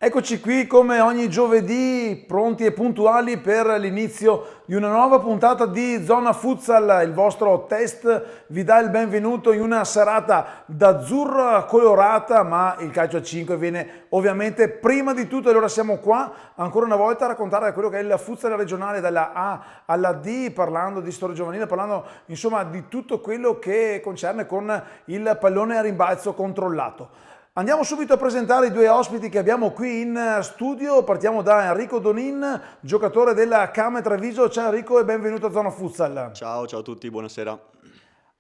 Eccoci qui come ogni giovedì, pronti e puntuali per l'inizio di una nuova puntata di Zona Futsal. Il vostro test vi dà il benvenuto in una serata d'azzurra colorata, ma il calcio a 5 viene ovviamente prima di tutto. Allora siamo qua ancora una volta a raccontare quello che è il futsal regionale dalla A alla D, parlando di storia giovanile, parlando insomma di tutto quello che concerne con il pallone a rimbalzo controllato. Andiamo subito a presentare i due ospiti che abbiamo qui in studio. Partiamo da Enrico Donin, giocatore della Came Treviso. Ciao Enrico e benvenuto a Zona Futsal. Ciao a tutti, buonasera.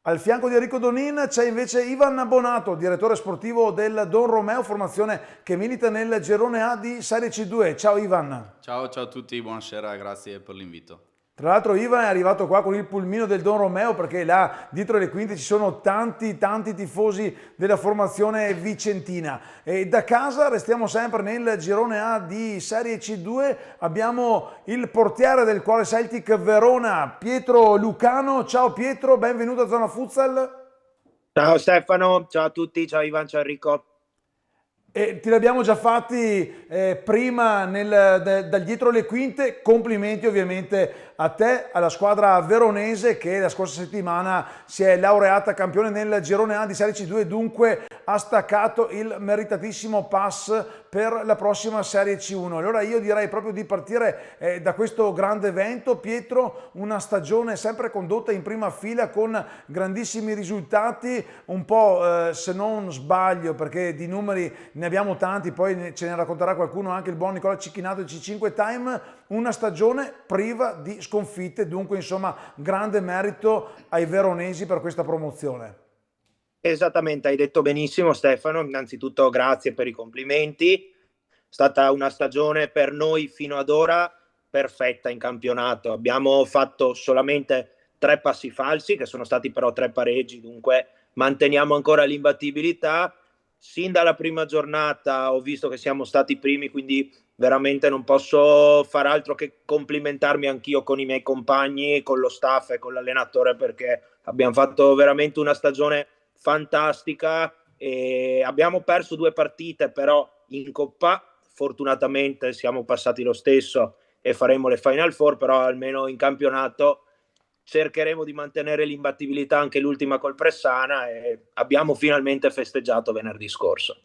Al fianco di Enrico Donin c'è invece Ivan Bonato, direttore sportivo del Don Romeo, formazione che milita nel girone A di Serie C2. Ciao Ivan. Ciao a tutti, buonasera, grazie per l'invito. Tra l'altro Ivan è arrivato qua con il pulmino del Don Romeo perché là dietro le quinte ci sono tanti tifosi della formazione vicentina. E da casa restiamo sempre nel girone A di Serie C2, abbiamo il portiere del Cuore Celtic Verona, Pietro Lucano. Ciao Pietro, benvenuto a Zona Futsal. Ciao Stefano, ciao a tutti, ciao Ivan, ciao Enrico. E ti l'abbiamo già fatti prima dal dietro le quinte. Complimenti ovviamente a te, alla squadra veronese che la scorsa settimana si è laureata campione nel girone A di Serie C2, dunque ha staccato il meritatissimo pass per la prossima Serie C1. Allora io direi proprio di partire da questo grande evento. Pietro, una stagione sempre condotta in prima fila con grandissimi risultati, un po' se non sbaglio perché di numeri ne abbiamo tanti, poi ce ne racconterà qualcuno, anche il buon Nicola Cicchinato di C5 Time, una stagione priva di sconfitte, dunque insomma grande merito ai veronesi per questa promozione. Esattamente, hai detto benissimo Stefano, innanzitutto grazie per i complimenti, è stata una stagione per noi fino ad ora perfetta in campionato, abbiamo fatto solamente 3 passi falsi che sono stati però 3 pareggi, dunque manteniamo ancora l'imbattibilità. Sin dalla prima giornata ho visto che siamo stati primi, quindi veramente non posso far altro che complimentarmi anch'io con i miei compagni, con lo staff e con l'allenatore perché abbiamo fatto veramente una stagione fantastica e abbiamo perso 2 partite però in Coppa, fortunatamente siamo passati lo stesso e faremo le Final Four, però almeno in campionato cercheremo di mantenere l'imbattibilità anche l'ultima col Pressana e abbiamo finalmente festeggiato venerdì scorso.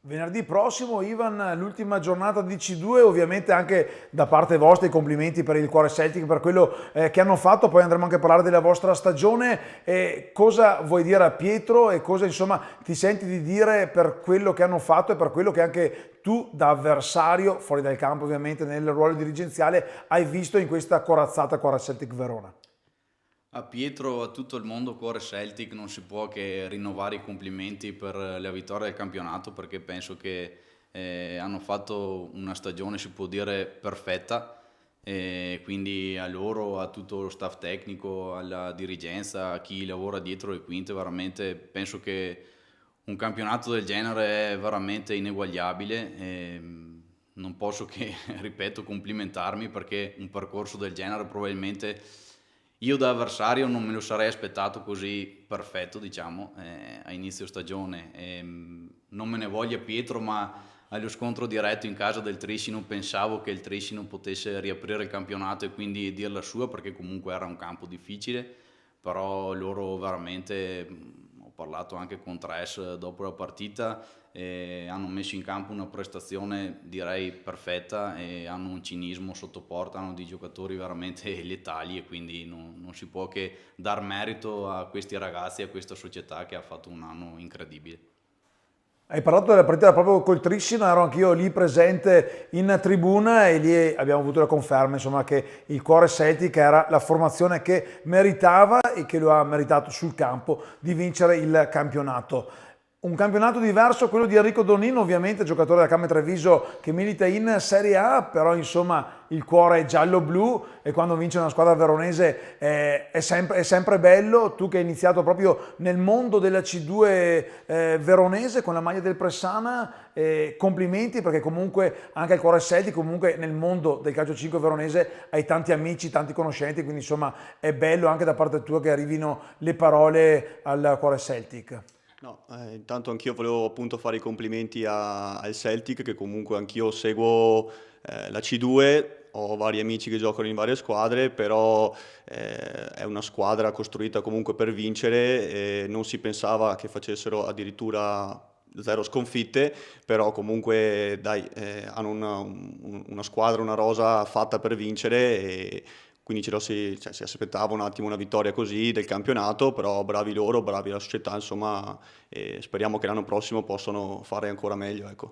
Venerdì prossimo, Ivan, l'ultima giornata di C2, ovviamente anche da parte vostra i complimenti per il Cuore Celtic, per quello che hanno fatto, poi andremo anche a parlare della vostra stagione. Cosa vuoi dire a Pietro e cosa insomma ti senti di dire per quello che hanno fatto e per quello che anche tu da avversario, fuori dal campo ovviamente nel ruolo dirigenziale, hai visto in questa corazzata Cuore Celtic Verona? A Pietro, a tutto il mondo Cuore Celtic non si può che rinnovare i complimenti per la vittoria del campionato perché penso che hanno fatto una stagione, si può dire, perfetta. Quindi a loro, a tutto lo staff tecnico, alla dirigenza, a chi lavora dietro le quinte, veramente penso che un campionato del genere è veramente ineguagliabile. Non posso che, ripeto, complimentarmi perché un percorso del genere probabilmente io da avversario non me lo sarei aspettato così perfetto, diciamo, a inizio stagione. Non me ne voglia Pietro, ma allo scontro diretto in casa del Trissino pensavo che il Trissino potesse riaprire il campionato e quindi dir la sua perché comunque era un campo difficile, però loro veramente, ho parlato anche con Tres dopo la partita, hanno messo in campo una prestazione direi perfetta e hanno un cinismo sotto porta, hanno dei giocatori veramente letali e quindi non si può che dar merito a questi ragazzi e a questa società che ha fatto un anno incredibile. Hai parlato della partita proprio col Trissino, ero anch'io lì presente in tribuna e lì abbiamo avuto la conferma insomma, che il Cuore Celtic era la formazione che meritava e che lo ha meritato sul campo di vincere il campionato. Un campionato diverso, quello di Enrico Donino, ovviamente giocatore della Came Treviso che milita in Serie A, però insomma il cuore è giallo-blu e quando vince una squadra veronese è sempre bello. Tu che hai iniziato proprio nel mondo della C2 veronese con la maglia del Pressana, complimenti perché comunque anche il Cuore Celtic, comunque nel mondo del calcio 5 veronese hai tanti amici, tanti conoscenti, quindi insomma è bello anche da parte tua che arrivino le parole al Cuore Celtic. No, intanto anch'io volevo appunto fare i complimenti al Celtic, che comunque anch'io seguo la C2, ho vari amici che giocano in varie squadre, però è una squadra costruita comunque per vincere e non si pensava che facessero addirittura 0 sconfitte, però comunque dai, hanno una squadra, una rosa fatta per vincere e quindi si aspettava un attimo una vittoria così del campionato, però bravi loro, bravi la società, insomma, e speriamo che l'anno prossimo possano fare ancora meglio, ecco.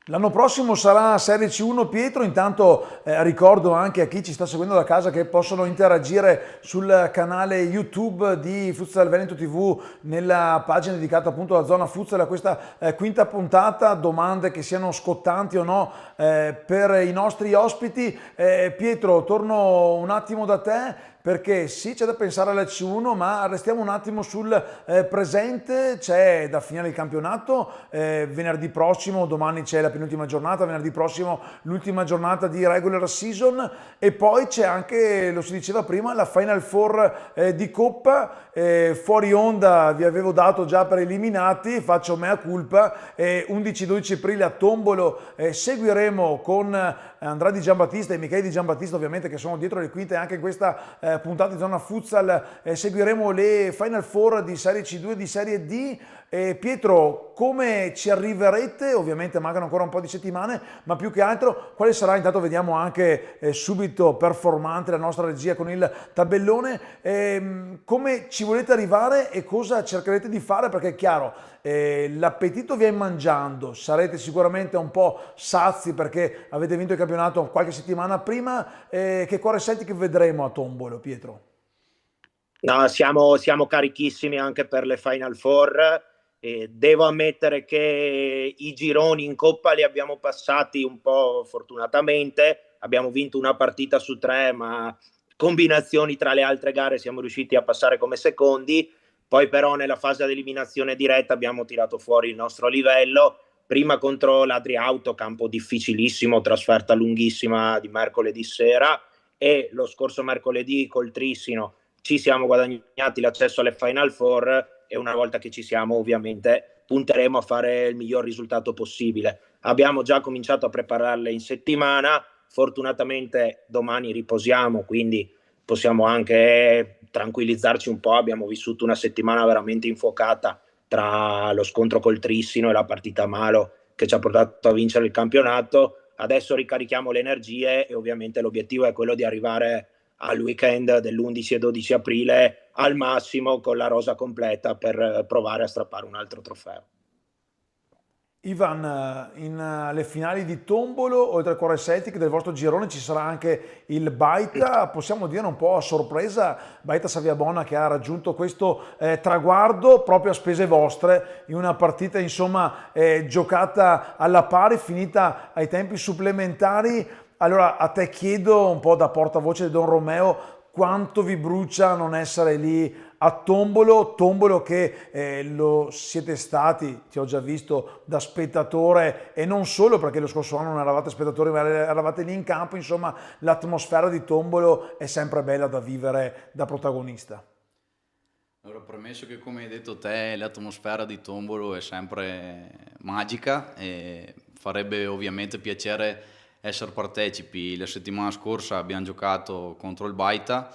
L'anno prossimo sarà Serie C1, Pietro. Intanto ricordo anche a chi ci sta seguendo da casa che possono interagire sul canale YouTube di Futsal Veneto TV nella pagina dedicata appunto alla zona futsal a questa quinta puntata. Domande che siano scottanti o no per i nostri ospiti. Pietro, torno un attimo da te. Perché sì, c'è da pensare alla C1, ma restiamo un attimo sul presente. C'è da finire il campionato, venerdì prossimo, domani c'è la penultima giornata, venerdì prossimo l'ultima giornata di regular season e poi c'è anche, lo si diceva prima, la Final Four di Coppa. Fuori onda vi avevo dato già per eliminati, faccio mea culpa, 11-12 aprile a Tombolo seguiremo con Andrea Di Giambattista e Michele Di Giambattista ovviamente che sono dietro le quinte anche in questa puntata di zona futsal, seguiremo le Final Four di Serie C2 e di Serie D. Pietro, come ci arriverete? Ovviamente mancano ancora un po' di settimane, ma più che altro quale sarà? Intanto vediamo anche subito performante la nostra regia con il tabellone. Come ci volete arrivare e cosa cercherete di fare? Perché è chiaro, l'appetito viene mangiando, sarete sicuramente un po' sazi perché avete vinto il campionato qualche settimana prima. Che Cuore Celtic vedremo a Tombolo, Pietro? No, siamo carichissimi anche per le Final Four. Devo ammettere che i gironi in Coppa li abbiamo passati un po' fortunatamente, abbiamo vinto una partita su 3, ma combinazioni tra le altre gare siamo riusciti a passare come secondi. Poi però nella fase di eliminazione diretta abbiamo tirato fuori il nostro livello, prima contro l'Adriauto, campo difficilissimo, trasferta lunghissima di mercoledì sera, e lo scorso mercoledì col Trissino ci siamo guadagnati l'accesso alle Final Four e una volta che ci siamo ovviamente punteremo a fare il miglior risultato possibile. Abbiamo già cominciato a prepararle in settimana, fortunatamente domani riposiamo, quindi possiamo anche tranquillizzarci un po'. Abbiamo vissuto una settimana veramente infuocata tra lo scontro col Trissino e la partita Malo che ci ha portato a vincere il campionato. Adesso ricarichiamo le energie e ovviamente l'obiettivo è quello di arrivare al weekend dell'11 e 12 aprile al massimo con la rosa completa per provare a strappare un altro trofeo. Ivan, in le finali di Tombolo, oltre al Cuore Celtic del vostro girone ci sarà anche il Baita, possiamo dire un po' a sorpresa, Baita Saviabona che ha raggiunto questo traguardo proprio a spese vostre, in una partita insomma giocata alla pari, finita ai tempi supplementari. Allora a te chiedo un po' da portavoce di Don Romeo, quanto vi brucia non essere lì a Tombolo che lo siete stati, ti ho già visto da spettatore e non solo perché lo scorso anno non eravate spettatori ma eravate lì in campo, insomma l'atmosfera di Tombolo è sempre bella da vivere da protagonista. Allora, premesso che come hai detto te l'atmosfera di Tombolo è sempre magica e farebbe ovviamente piacere essere partecipi. La settimana scorsa abbiamo giocato contro il Baita,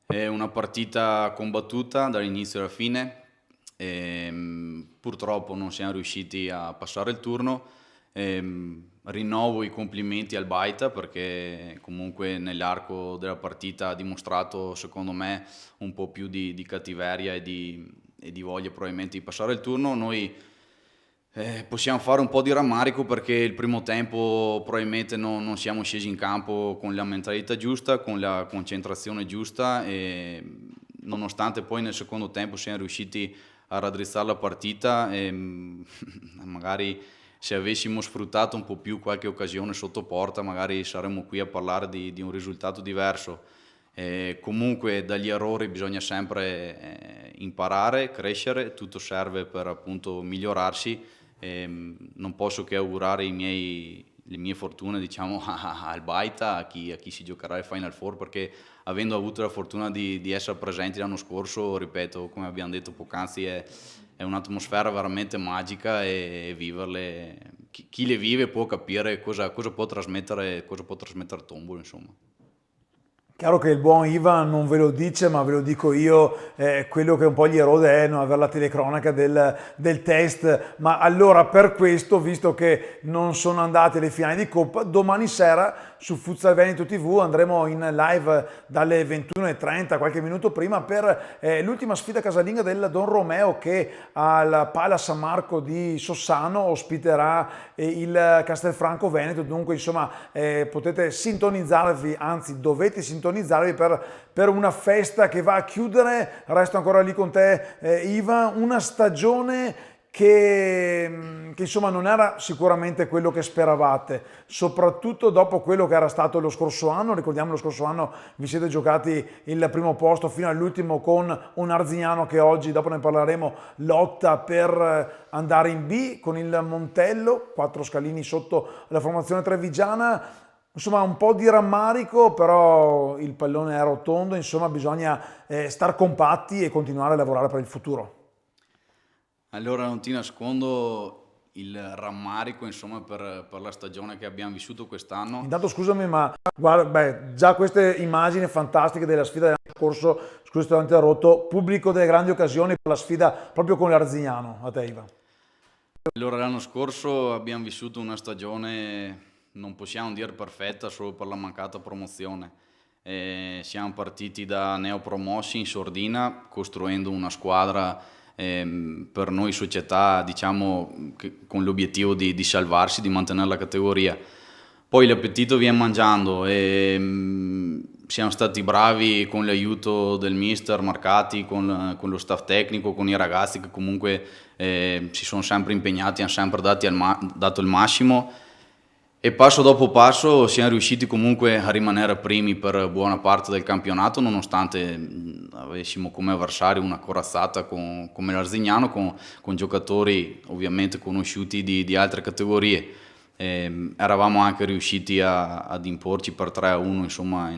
è una partita combattuta dall'inizio alla fine e, purtroppo non siamo riusciti a passare il turno. Rinnovo i complimenti al Baita perché comunque nell'arco della partita ha dimostrato secondo me un po' più di cattiveria e di voglia probabilmente di passare il turno. Noi possiamo fare un po' di rammarico perché il primo tempo probabilmente non siamo scesi in campo con la mentalità giusta, con la concentrazione giusta e nonostante poi nel secondo tempo siamo riusciti a raddrizzare la partita e magari se avessimo sfruttato un po' più qualche occasione sotto porta magari saremmo qui a parlare di un risultato diverso. Comunque dagli errori bisogna sempre imparare, crescere, tutto serve per appunto migliorarsi. Non posso che augurare le mie fortune diciamo al Baita, a chi si giocherà il Final Four, perché avendo avuto la fortuna di essere presenti l'anno scorso, ripeto, come abbiamo detto poc'anzi, è un'atmosfera veramente magica e viverle, chi le vive può capire cosa può trasmettere Tombolo, insomma. Chiaro che il buon Ivan non ve lo dice, ma ve lo dico io, quello che un po' gli erode è non avere la telecronaca del test. Ma allora per questo, visto che non sono andate le finali di Coppa, domani sera su Futsal Veneto TV andremo in live dalle 21:30, qualche minuto prima, per l'ultima sfida casalinga del Don Romeo, che al Pala San Marco di Sossano ospiterà il Castelfranco Veneto. Dunque insomma potete sintonizzarvi, anzi dovete sintonizzarvi per una festa che va a chiudere. Resto ancora lì con te, Ivan, una stagione che insomma non era sicuramente quello che speravate, soprattutto dopo quello che era stato lo scorso anno. Ricordiamo, lo scorso anno vi siete giocati il primo posto fino all'ultimo con un Arzignano che oggi, dopo ne parleremo, lotta per andare in B con il Montello, 4 scalini sotto la formazione trevigiana. Insomma, un po' di rammarico, però il pallone è rotondo, insomma bisogna star compatti e continuare a lavorare per il futuro. Allora non ti nascondo il rammarico, insomma, per la stagione che abbiamo vissuto quest'anno. Intanto scusami, ma guarda, già queste immagini fantastiche della sfida dell'anno scorso, scusa se ti ho interrotto, pubblico delle grandi occasioni per la sfida proprio con l'Arzignano. A te, Ivan. Allora l'anno scorso abbiamo vissuto una stagione, non possiamo dire perfetta, solo per la mancata promozione. Siamo partiti da neopromossi in sordina, costruendo una squadra per noi società, diciamo, con l'obiettivo di salvarsi, di mantenere la categoria. Poi l'appetito viene mangiando e siamo stati bravi con l'aiuto del mister Marcati, con lo staff tecnico, con i ragazzi che comunque si sono sempre impegnati, hanno sempre dato il massimo. E passo dopo passo siamo riusciti comunque a rimanere primi per buona parte del campionato, nonostante avessimo come avversario una corazzata come l'Arzignano, con giocatori ovviamente conosciuti di altre categorie. Eravamo anche riusciti ad imporci per 3-1, insomma,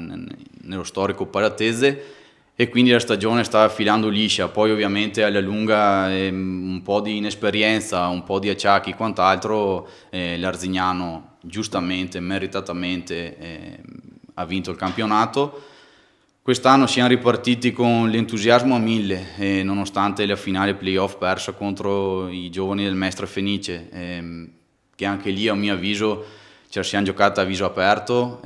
nello storico paratese, e quindi la stagione stava filando liscia. Poi ovviamente alla lunga un po' di inesperienza, un po' di acciacchi, quant'altro, l'Arzignano giustamente, meritatamente ha vinto il campionato. Quest'anno siamo ripartiti con l'entusiasmo a 1000, nonostante la finale playoff persa contro i giovani del Mestre Fenice, che anche lì a mio avviso ce la siamo giocata a viso aperto.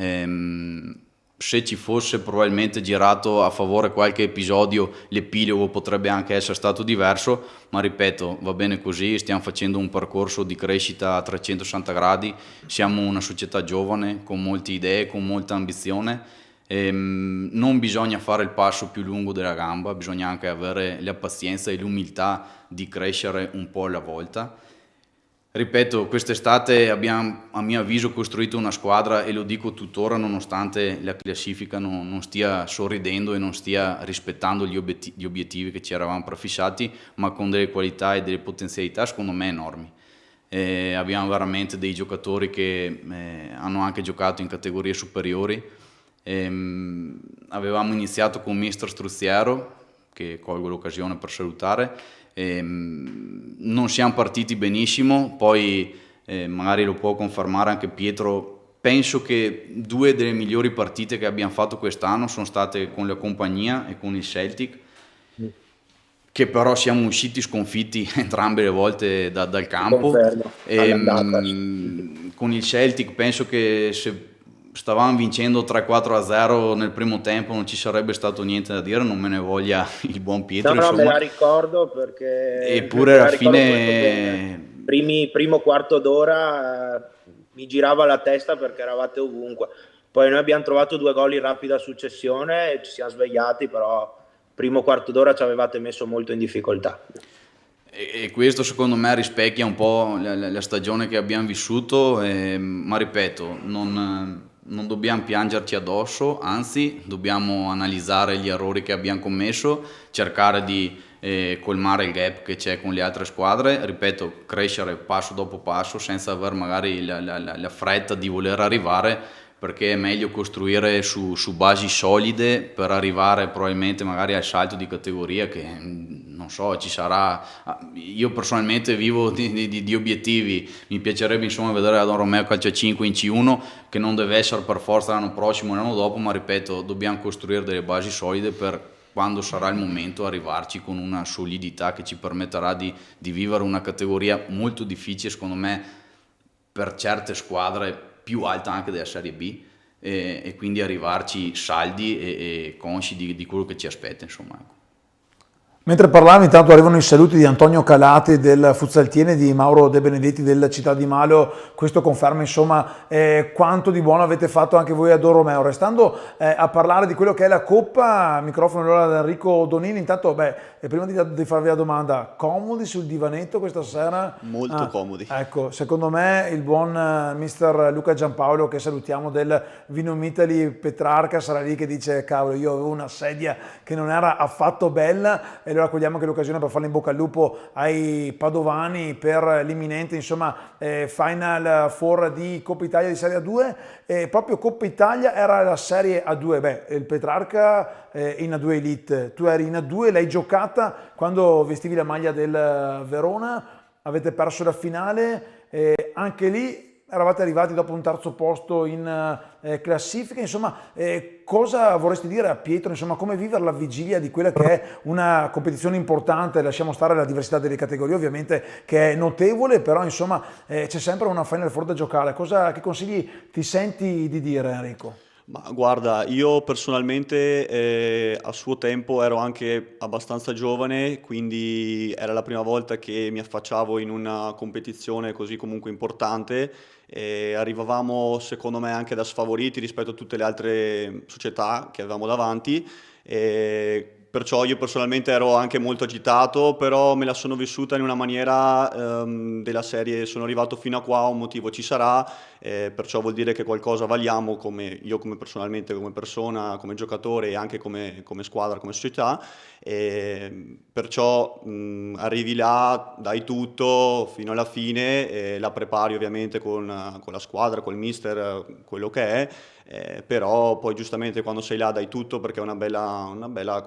Se ci fosse probabilmente girato a favore qualche episodio, l'epilogo potrebbe anche essere stato diverso, ma ripeto, va bene così. Stiamo facendo un percorso di crescita a 360 gradi, siamo una società giovane con molte idee, con molta ambizione. Non bisogna fare il passo più lungo della gamba, bisogna anche avere la pazienza e l'umiltà di crescere un po' alla volta. Ripeto, quest'estate abbiamo a mio avviso costruito una squadra, e lo dico tuttora nonostante la classifica non stia sorridendo e non stia rispettando gli obiettivi che ci eravamo prefissati, ma con delle qualità e delle potenzialità secondo me enormi. Abbiamo veramente dei giocatori che hanno anche giocato in categorie superiori. Avevamo iniziato con mister Struziero, che colgo l'occasione per salutare. Non siamo partiti benissimo, poi magari lo può confermare anche Pietro. Penso che 2 delle migliori partite che abbiamo fatto quest'anno sono state con la compagnia e con il Celtic, che però siamo usciti sconfitti entrambe le volte dal campo. Con il Celtic penso che se stavamo vincendo 3-4-0 nel primo tempo non ci sarebbe stato niente da dire, non me ne voglia il buon Pietro. No, me la ricordo perché... Eppure alla fine... Primo quarto d'ora mi girava la testa perché eravate ovunque. Poi noi abbiamo trovato 2 gol in rapida successione e ci siamo svegliati, però primo quarto d'ora ci avevate messo molto in difficoltà. E questo secondo me rispecchia un po' la stagione che abbiamo vissuto, ma ripeto, non dobbiamo piangerci addosso, anzi dobbiamo analizzare gli errori che abbiamo commesso, cercare di colmare il gap che c'è con le altre squadre, ripeto, crescere passo dopo passo senza aver magari la fretta di voler arrivare, perché è meglio costruire su basi solide per arrivare probabilmente magari al salto di categoria che non so, ci sarà. Io personalmente vivo di obiettivi, mi piacerebbe insomma vedere la Don Romeo Calcio 5 in C1, che non deve essere per forza l'anno prossimo o l'anno dopo, ma ripeto, dobbiamo costruire delle basi solide per quando sarà il momento arrivarci con una solidità che ci permetterà di vivere una categoria molto difficile secondo me per certe squadre, più alta anche della Serie B, e quindi arrivarci saldi e consci di quello che ci aspetta insomma, ecco. Mentre parlavi, intanto arrivano i saluti di Antonio Calati del Fuzzaltiene e di Mauro De Benedetti della Città di Malo. Questo conferma insomma quanto di buono avete fatto anche voi a Don Romeo. Restando a parlare di quello che è la Coppa, microfono allora ad Enrico Donini. Intanto, prima di farvi la domanda, comodi sul divanetto questa sera? Molto comodi. Ecco, secondo me il buon mister Luca Giampaolo, che salutiamo, del Vinum Italy Petrarca, sarà lì che dice: cavolo, io avevo una sedia che non era affatto bella. E allora cogliamo anche l'occasione per farle in bocca al lupo ai padovani per l'imminente Final Four di Coppa Italia di Serie A2. E proprio Coppa Italia era la Serie A2, il Petrarca in A2 Elite, tu eri in A2, l'hai giocata quando vestivi la maglia del Verona, avete perso la finale, anche lì eravate arrivati dopo un terzo posto in classifica. Insomma, cosa vorresti dire a Pietro, insomma, come vivere la vigilia di quella che è una competizione importante? Lasciamo stare la diversità delle categorie ovviamente, che è notevole, però insomma c'è sempre una Final Four da giocare. Che consigli ti senti di dire, Enrico? Ma guarda, io personalmente a suo tempo ero anche abbastanza giovane, quindi era la prima volta che mi affacciavo in una competizione così comunque importante. Arrivavamo secondo me anche da sfavoriti rispetto a tutte le altre società che avevamo davanti. Perciò io personalmente ero anche molto agitato, però me la sono vissuta in una maniera della serie: sono arrivato fino a qua, un motivo ci sarà, perciò vuol dire che qualcosa valiamo, come personalmente, come persona, come giocatore e anche come squadra, come società. Perciò arrivi là, dai tutto fino alla fine, la prepari ovviamente con la squadra, col mister, quello che è. Però poi giustamente quando sei là dai tutto, perché è una bella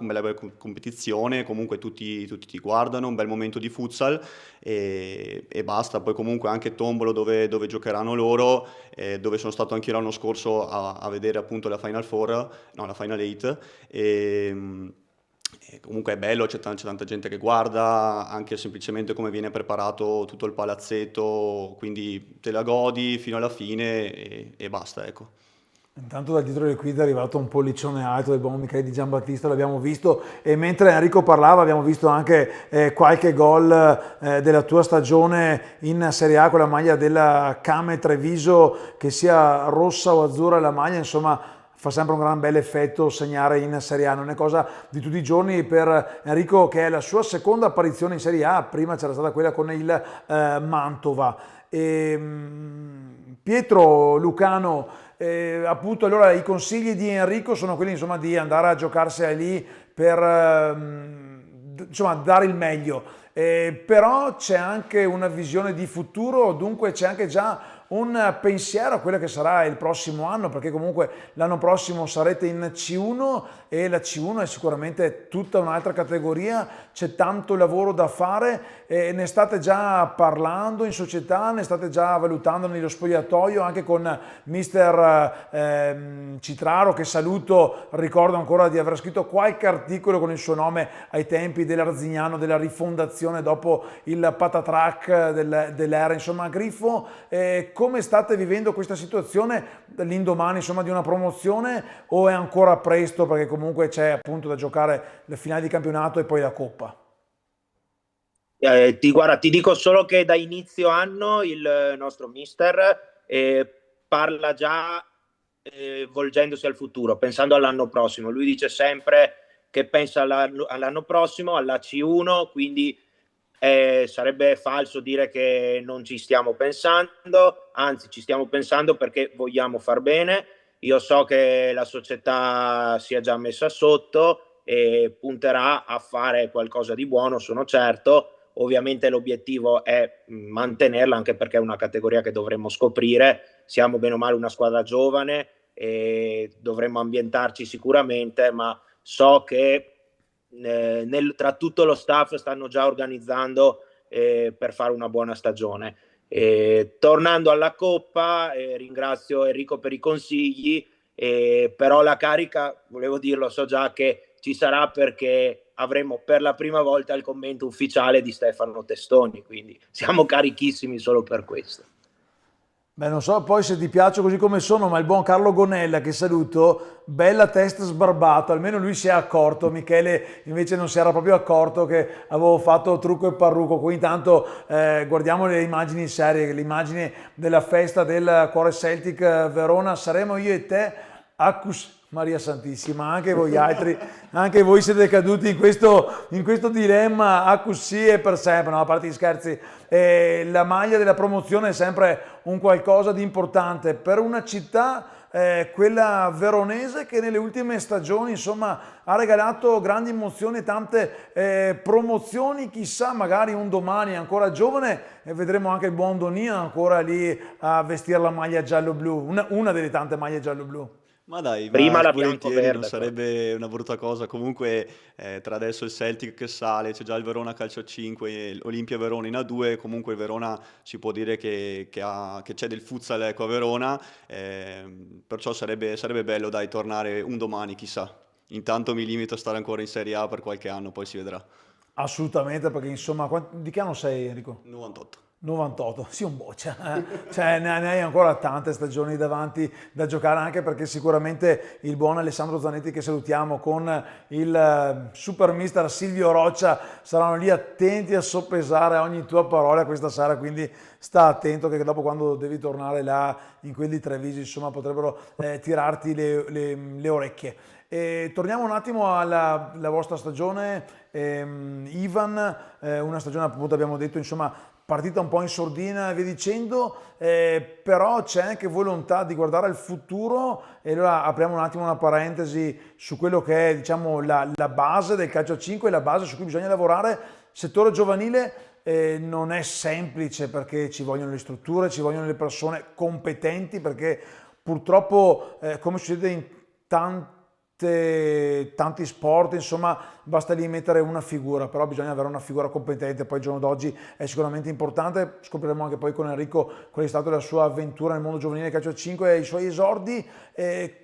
competizione, comunque tutti ti guardano, un bel momento di futsal e basta. Poi comunque anche Tombolo dove giocheranno loro, dove sono stato anche io l'anno scorso a vedere appunto la Final Four, no, la Final Eight, e comunque è bello, c'è tanta gente che guarda, anche semplicemente come viene preparato tutto il palazzetto, quindi te la godi fino alla fine e basta, ecco. Intanto dal dietro le quinte è arrivato un pollicione alto del buon Michele Di Giambattista, l'abbiamo visto, e mentre Enrico parlava abbiamo visto anche qualche gol della tua stagione in Serie A con la maglia della Came Treviso, che sia rossa o azzurra la maglia, insomma fa sempre un gran bel effetto segnare in Serie A, non è cosa di tutti i giorni per Enrico, che è la sua seconda apparizione in Serie A, prima c'era stata quella con il Mantova. Pietro Lucano, appunto, allora i consigli di Enrico sono quelli insomma di andare a giocarsela lì per insomma dare il meglio, però c'è anche una visione di futuro, dunque c'è anche già un pensiero a quello che sarà il prossimo anno, perché comunque l'anno prossimo sarete in C1 e la C1 è sicuramente tutta un'altra categoria, c'è tanto lavoro da fare, ne state già parlando in società, ne state già valutando nello spogliatoio anche con mister Citraro, che saluto, ricordo ancora di aver scritto qualche articolo con il suo nome ai tempi dell'Arzignano, della rifondazione dopo il patatrack dell'era, insomma Griffo. Come state vivendo questa situazione l'indomani insomma di una promozione, o è ancora presto perché comunque c'è appunto da giocare la finale di campionato e poi la Coppa? Ti dico solo che da inizio anno il nostro mister parla già volgendosi al futuro, pensando all'anno prossimo. Lui dice sempre che pensa all'anno prossimo, alla C1, quindi sarebbe falso dire che non ci stiamo pensando, anzi ci stiamo pensando perché vogliamo far bene. Io so che la società si è già messa sotto e punterà a fare qualcosa di buono, sono certo. Ovviamente l'obiettivo è mantenerla, anche perché è una categoria che dovremmo scoprire. Siamo bene o male una squadra giovane, e dovremmo ambientarci sicuramente, ma so che tra tutto lo staff stanno già organizzando per fare una buona stagione. Tornando alla Coppa, ringrazio Enrico per i consigli, però la carica, volevo dirlo, so già che ci sarà, perché avremo per la prima volta il commento ufficiale di Stefano Testoni, quindi siamo carichissimi solo per questo. Beh, non so poi se ti piaccio così come sono, ma il buon Carlo Gonella, che saluto, bella testa sbarbato, almeno lui si è accorto. Michele invece non si era proprio accorto che avevo fatto trucco e parrucco. Qui intanto guardiamo le immagini serie, l'immagine della festa del Cuore Celtic Verona. Saremo io e te a Maria Santissima, anche voi altri, anche voi siete caduti in questo dilemma a così e per sempre, no, a parte gli scherzi. La maglia della promozione è sempre un qualcosa di importante per una città, quella veronese, che nelle ultime stagioni insomma ha regalato grandi emozioni, tante promozioni. Chissà, magari un domani ancora giovane e vedremo anche il buon Donia ancora lì a vestire la maglia giallo-blu, una delle tante maglie giallo-blu. Ma dai, Prima ma la volentieri, bianco-verde, non sarebbe una brutta cosa. Comunque tra adesso il Celtic che sale, c'è già il Verona calcio a 5, Olimpia Verona in A2, comunque il Verona si può dire che c'è del futsal, ecco, a Verona, perciò sarebbe bello, dai, tornare un domani, chissà. Intanto mi limito a stare ancora in Serie A per qualche anno, poi si vedrà. Assolutamente, perché insomma, di che anno sei, Enrico? 98. 98, sì, un boccia, cioè ne hai ancora tante stagioni davanti da giocare, anche perché sicuramente il buon Alessandro Zanetti, che salutiamo, con il super mister Silvio Roccia saranno lì attenti a soppesare ogni tua parola questa sera, quindi sta attento, che dopo, quando devi tornare là in quelli Treviso, insomma, potrebbero tirarti le orecchie. Torniamo un attimo alla vostra stagione, Ivan, una stagione, appunto, abbiamo detto, insomma, partita un po' in sordina e via dicendo, però c'è anche volontà di guardare al futuro, e allora apriamo un attimo una parentesi su quello che è, diciamo, la base del calcio a 5, la base su cui bisogna lavorare. Settore giovanile non è semplice, perché ci vogliono le strutture, ci vogliono le persone competenti, perché purtroppo, come succede in tanti sport, insomma, basta lì mettere una figura, però bisogna avere una figura competente. Poi il giorno d'oggi è sicuramente importante. Scopriremo anche poi con Enrico qual è stata la sua avventura nel mondo giovanile calcio a 5 e i suoi esordi,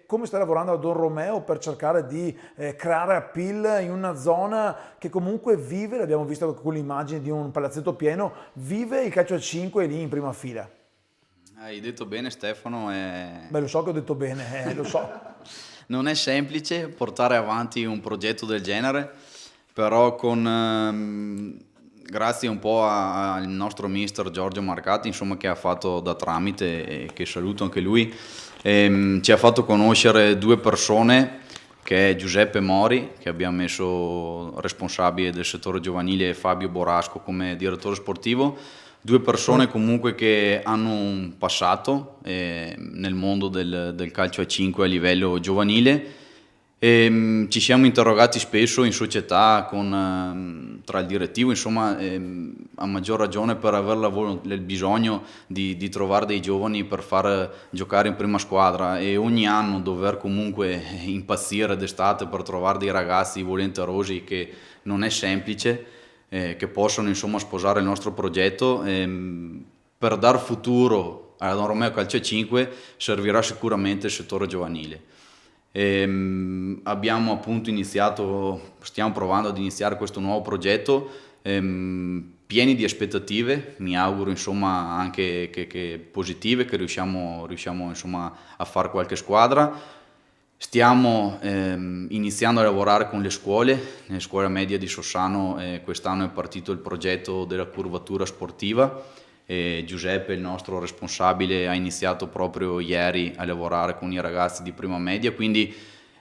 come sta lavorando a Don Romeo per cercare di creare appeal in una zona che comunque vive, l'abbiamo visto con l'immagine di un palazzetto pieno, vive il calcio a 5 lì in prima fila. Hai detto bene, Stefano. Beh, lo so che ho detto bene, lo so. Non è semplice portare avanti un progetto del genere, però grazie un po' al nostro mister Giorgio Marcati, insomma, che ha fatto da tramite, e che saluto anche lui, ci ha fatto conoscere due persone, che è Giuseppe Mori, che abbiamo messo responsabile del settore giovanile, e Fabio Borasco come direttore sportivo. Due persone comunque che hanno un passato nel mondo del calcio a 5 a livello giovanile, e ci siamo interrogati spesso in società tra il direttivo, insomma, a maggior ragione per avere il bisogno di trovare dei giovani per far giocare in prima squadra, e ogni anno dover comunque impazzire d'estate per trovare dei ragazzi volenterosi, che non è semplice, che possono, insomma, sposare il nostro progetto. Per dar futuro a Don Romeo Calcio a 5 servirà sicuramente il settore giovanile. Abbiamo appunto stiamo provando ad iniziare questo nuovo progetto, pieni di aspettative, mi auguro, insomma, anche che positive, che riusciamo insomma, a fare qualche squadra. Stiamo iniziando a lavorare con le scuole, nelle scuole medie di Sossano. Quest'anno è partito il progetto della curvatura sportiva, e Giuseppe, il nostro responsabile, ha iniziato proprio ieri a lavorare con i ragazzi di prima media, quindi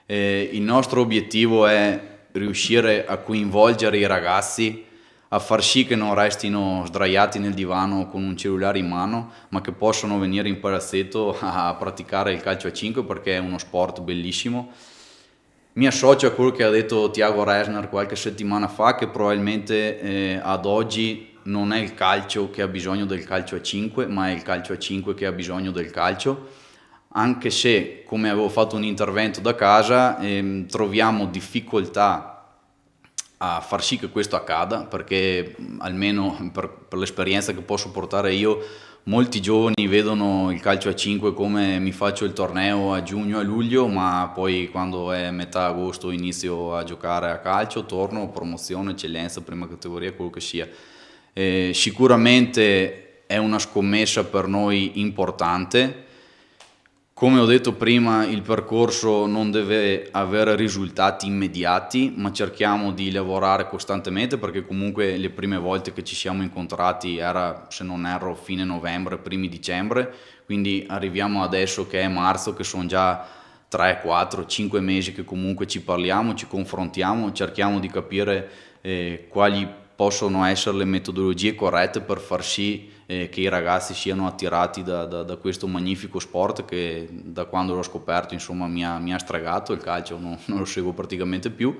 il nostro obiettivo è riuscire a coinvolgere i ragazzi, a far sì che non restino sdraiati nel divano con un cellulare in mano, ma che possano venire in palazzetto a praticare il calcio a 5, perché è uno sport bellissimo. Mi associo a quello che ha detto Tiago Resner qualche settimana fa, che probabilmente ad oggi non è il calcio che ha bisogno del calcio a 5, ma è il calcio a 5 che ha bisogno del calcio. anche se, come avevo fatto un intervento da casa, troviamo difficoltà a far sì che questo accada, perché almeno per l'esperienza che posso portare io, molti giovani vedono il calcio a 5 come mi faccio il torneo a giugno e luglio, ma poi quando è metà agosto inizio a giocare a calcio, torno, promozione, eccellenza, prima categoria, quello che sia. Sicuramente è una scommessa per noi importante. Come ho detto prima, il percorso non deve avere risultati immediati, ma cerchiamo di lavorare costantemente, perché comunque le prime volte che ci siamo incontrati era, se non erro, fine novembre, primi dicembre, quindi arriviamo adesso che è marzo, che sono già 3, 4, 5 mesi che comunque ci parliamo, ci confrontiamo, cerchiamo di capire quali possono essere le metodologie corrette per far sì che i ragazzi siano attirati da questo magnifico sport che da quando l'ho scoperto insomma mi ha stregato. Il calcio non lo seguo praticamente più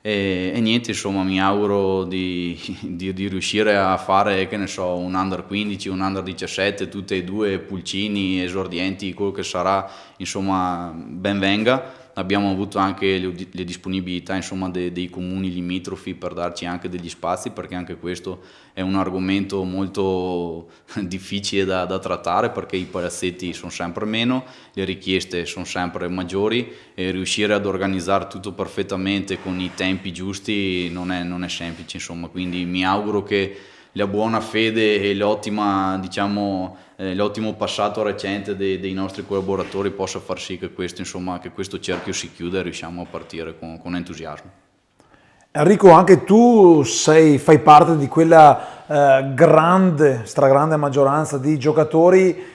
e niente, insomma mi auguro di riuscire a fare, che ne so, un under 15, un under 17, tutte e due, pulcini, esordienti, quello che sarà, insomma ben venga. Abbiamo avuto anche le disponibilità insomma dei comuni limitrofi per darci anche degli spazi, perché anche questo è un argomento molto difficile da trattare, perché i palazzetti sono sempre meno, le richieste sono sempre maggiori e riuscire ad organizzare tutto perfettamente con i tempi giusti non è semplice, insomma. Quindi mi auguro che la buona fede e l'ottima, diciamo, l'ottimo passato recente dei nostri collaboratori possa far sì che questo, insomma, che questo cerchio si chiuda e riusciamo a partire con entusiasmo. Enrico, anche tu fai parte di quella stragrande maggioranza di giocatori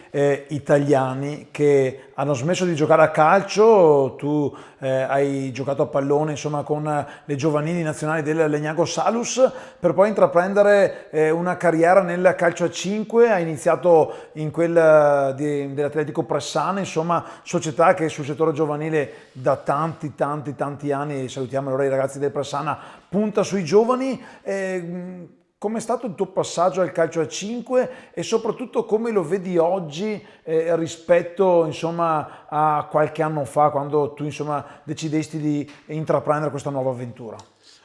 italiani che hanno smesso di giocare a calcio. Tu hai giocato a pallone insomma con le giovanili nazionali del Legnago Salus per poi intraprendere una carriera nel calcio a 5. Hai iniziato in quella dell'Atletico Pressana, insomma società che sul settore giovanile da tanti anni, salutiamo allora i ragazzi del Pressana, punta sui giovani. Com'è stato il tuo passaggio al calcio a 5 e soprattutto come lo vedi oggi rispetto insomma, a qualche anno fa, quando tu insomma, decidesti di intraprendere questa nuova avventura?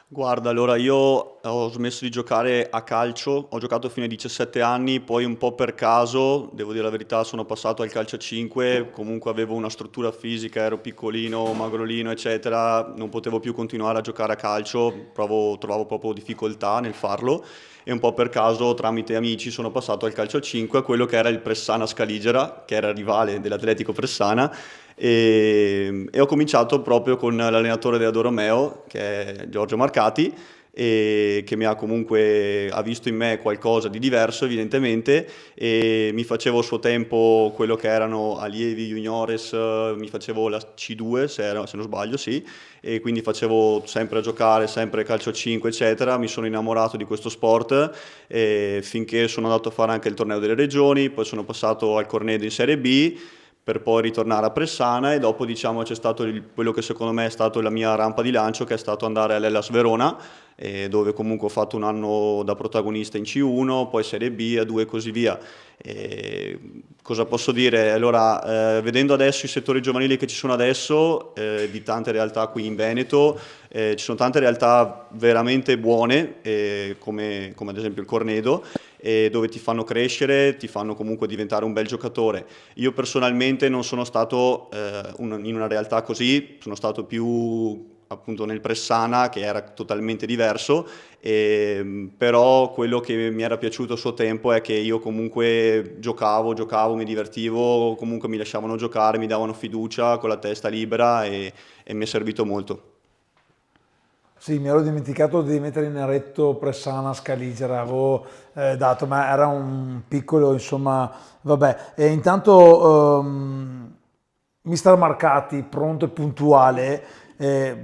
Guarda, allora io ho smesso di giocare a calcio, ho giocato fino ai 17 anni, poi un po' per caso, devo dire la verità, sono passato al calcio a 5, comunque avevo una struttura fisica, ero piccolino, magrolino, eccetera, non potevo più continuare a giocare a calcio, trovavo proprio difficoltà nel farlo e un po' per caso tramite amici sono passato al calcio a 5, a quello che era il Pressana Scaligera, che era il rivale dell'Atletico Pressana, e ho cominciato proprio con l'allenatore della Doromeo, che è Giorgio Marcati, e che ha visto in me qualcosa di diverso evidentemente, e mi facevo a suo tempo quello che erano allievi juniores, mi facevo la C2 se non sbaglio, sì, e quindi facevo sempre a giocare, sempre calcio a 5 eccetera. Mi sono innamorato di questo sport finché sono andato a fare anche il torneo delle regioni, poi sono passato al Cornedo in Serie B per poi ritornare a Pressana e dopo diciamo c'è stato quello che secondo me è stato la mia rampa di lancio, che è stato andare all'Hellas Verona, dove comunque ho fatto un anno da protagonista in C1, poi Serie B, A2 e così via. Cosa posso dire? Allora, vedendo adesso i settori giovanili che ci sono adesso, di tante realtà qui in Veneto, ci sono tante realtà veramente buone, come ad esempio il Cornedo, dove ti fanno crescere, ti fanno comunque diventare un bel giocatore. Io personalmente non sono stato in una realtà così, sono stato più appunto nel Pressana, che era totalmente diverso, però quello che mi era piaciuto a suo tempo è che io comunque giocavo, mi divertivo, comunque mi lasciavano giocare, mi davano fiducia con la testa libera e mi è servito molto. Sì, mi ero dimenticato di mettere in eretto Pressana Scaligera, avevo dato, ma era un piccolo, insomma, vabbè. E intanto Mister Marcati, pronto e puntuale,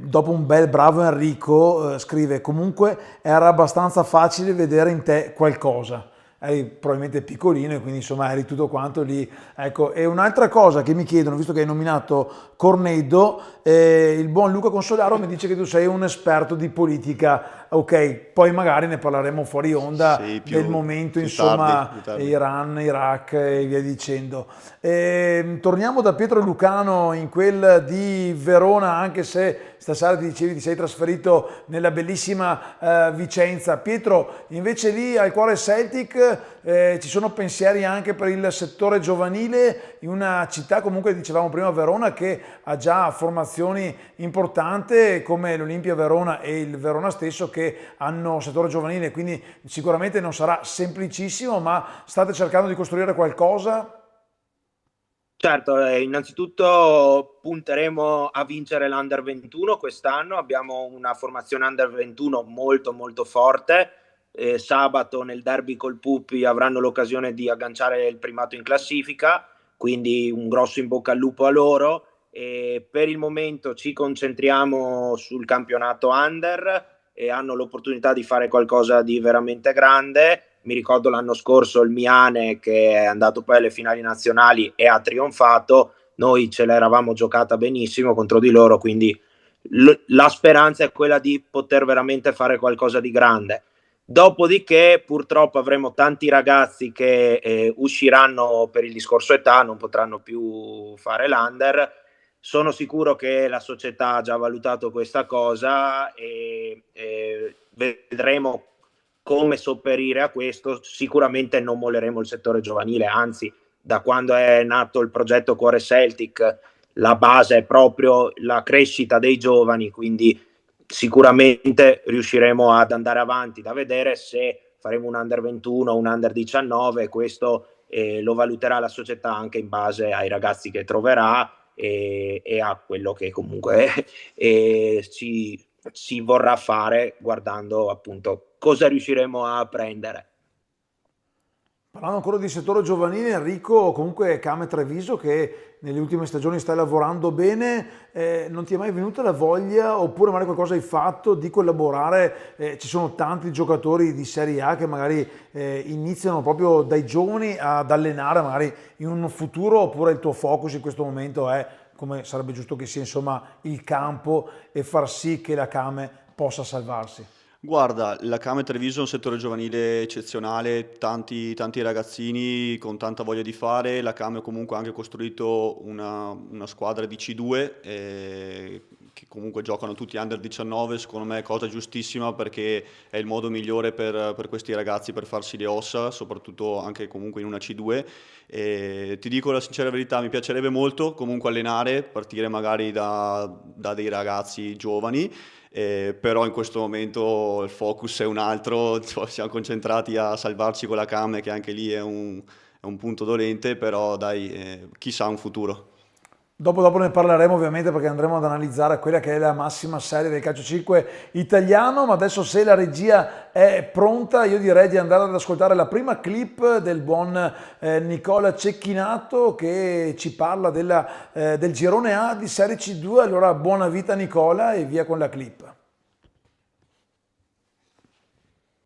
dopo un bel bravo Enrico, scrive: comunque era abbastanza facile vedere in te qualcosa. Eri probabilmente piccolino e quindi insomma eri tutto quanto lì. Ecco, e un'altra cosa che mi chiedono, visto che hai nominato Cornedo, il buon Luca Consolaro mi dice che tu sei un esperto di politica ok, poi magari ne parleremo fuori onda Sì, del momento, più insomma, tardi, più tardi. Iran, Iraq e via dicendo. Torniamo da Pietro Lucano in quel di Verona, anche se stasera ti dicevi ti sei trasferito nella bellissima Vicenza. Pietro, invece lì al cuore Celtic ci sono pensieri anche per il settore giovanile in una città, comunque dicevamo prima, Verona, che ha già formazioni importanti come l'Olimpia Verona e il Verona stesso, che hanno settore giovanile, quindi sicuramente non sarà semplicissimo, ma state cercando di costruire qualcosa? Certo, innanzitutto punteremo a vincere l'Under 21 quest'anno, abbiamo una formazione Under 21 molto molto forte. Sabato nel derby col Pupi avranno l'occasione di agganciare il primato in classifica, quindi un grosso in bocca al lupo a loro. E per il momento ci concentriamo sul campionato Under e hanno l'opportunità di fare qualcosa di veramente grande. Mi ricordo l'anno scorso il Miane, che è andato poi alle finali nazionali e ha trionfato. Noi ce l'eravamo giocata benissimo contro di loro, quindi la speranza è quella di poter veramente fare qualcosa di grande. Dopodiché purtroppo avremo tanti ragazzi che usciranno per il discorso età, non potranno più fare l'Under. Sono sicuro che la società ha già valutato questa cosa e vedremo come sopperire a questo. Sicuramente non molleremo il settore giovanile, anzi, da quando è nato il progetto Cuore Celtic la base è proprio la crescita dei giovani, quindi sicuramente riusciremo ad andare avanti. Da vedere se faremo un Under 21 o un Under 19, questo lo valuterà la società anche in base ai ragazzi che troverà e a quello che comunque si vorrà fare, guardando appunto cosa riusciremo a prendere. Parlando ancora di settore giovanile, Enrico, comunque Came Treviso, che nelle ultime stagioni stai lavorando bene, non ti è mai venuta la voglia, oppure magari qualcosa hai fatto, di collaborare? Ci sono tanti giocatori di Serie A che magari iniziano proprio dai giovani ad allenare magari in un futuro, oppure il tuo focus in questo momento è, come sarebbe giusto che sia, insomma, il campo e far sì che la Came possa salvarsi? Guarda, la Came Treviso è un settore giovanile eccezionale, tanti ragazzini con tanta voglia di fare. La Came comunque ha anche costruito una squadra di C2 che comunque giocano tutti under 19, secondo me è cosa giustissima perché è il modo migliore per questi ragazzi per farsi le ossa, soprattutto anche comunque in una C2. E ti dico la sincera verità, mi piacerebbe molto comunque allenare, partire magari da dei ragazzi giovani. Però in questo momento il focus è un altro, siamo concentrati a salvarci con la Came, che anche lì è un punto dolente, però dai, chissà un futuro. Dopo ne parleremo ovviamente, perché andremo ad analizzare quella che è la massima serie del calcio 5 italiano, ma adesso, se la regia è pronta, io direi di andare ad ascoltare la prima clip del buon Nicola Cecchinato, che ci parla del girone A di Serie C2. Allora buona vita Nicola e via con la clip.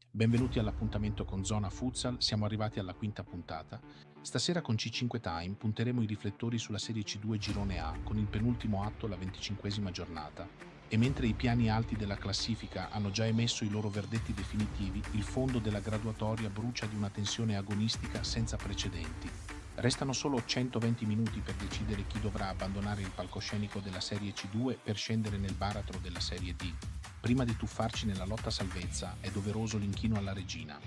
Benvenuti all'appuntamento con Zona Futsal, siamo arrivati alla quinta puntata. Stasera con C5 Time punteremo i riflettori sulla Serie C2 Girone A, con il penultimo atto, la 25esima giornata. E mentre i piani alti della classifica hanno già emesso i loro verdetti definitivi, il fondo della graduatoria brucia di una tensione agonistica senza precedenti. Restano solo 120 minuti per decidere chi dovrà abbandonare il palcoscenico della Serie C2 per scendere nel baratro della Serie D. Prima di tuffarci nella lotta salvezza è doveroso l'inchino alla regina.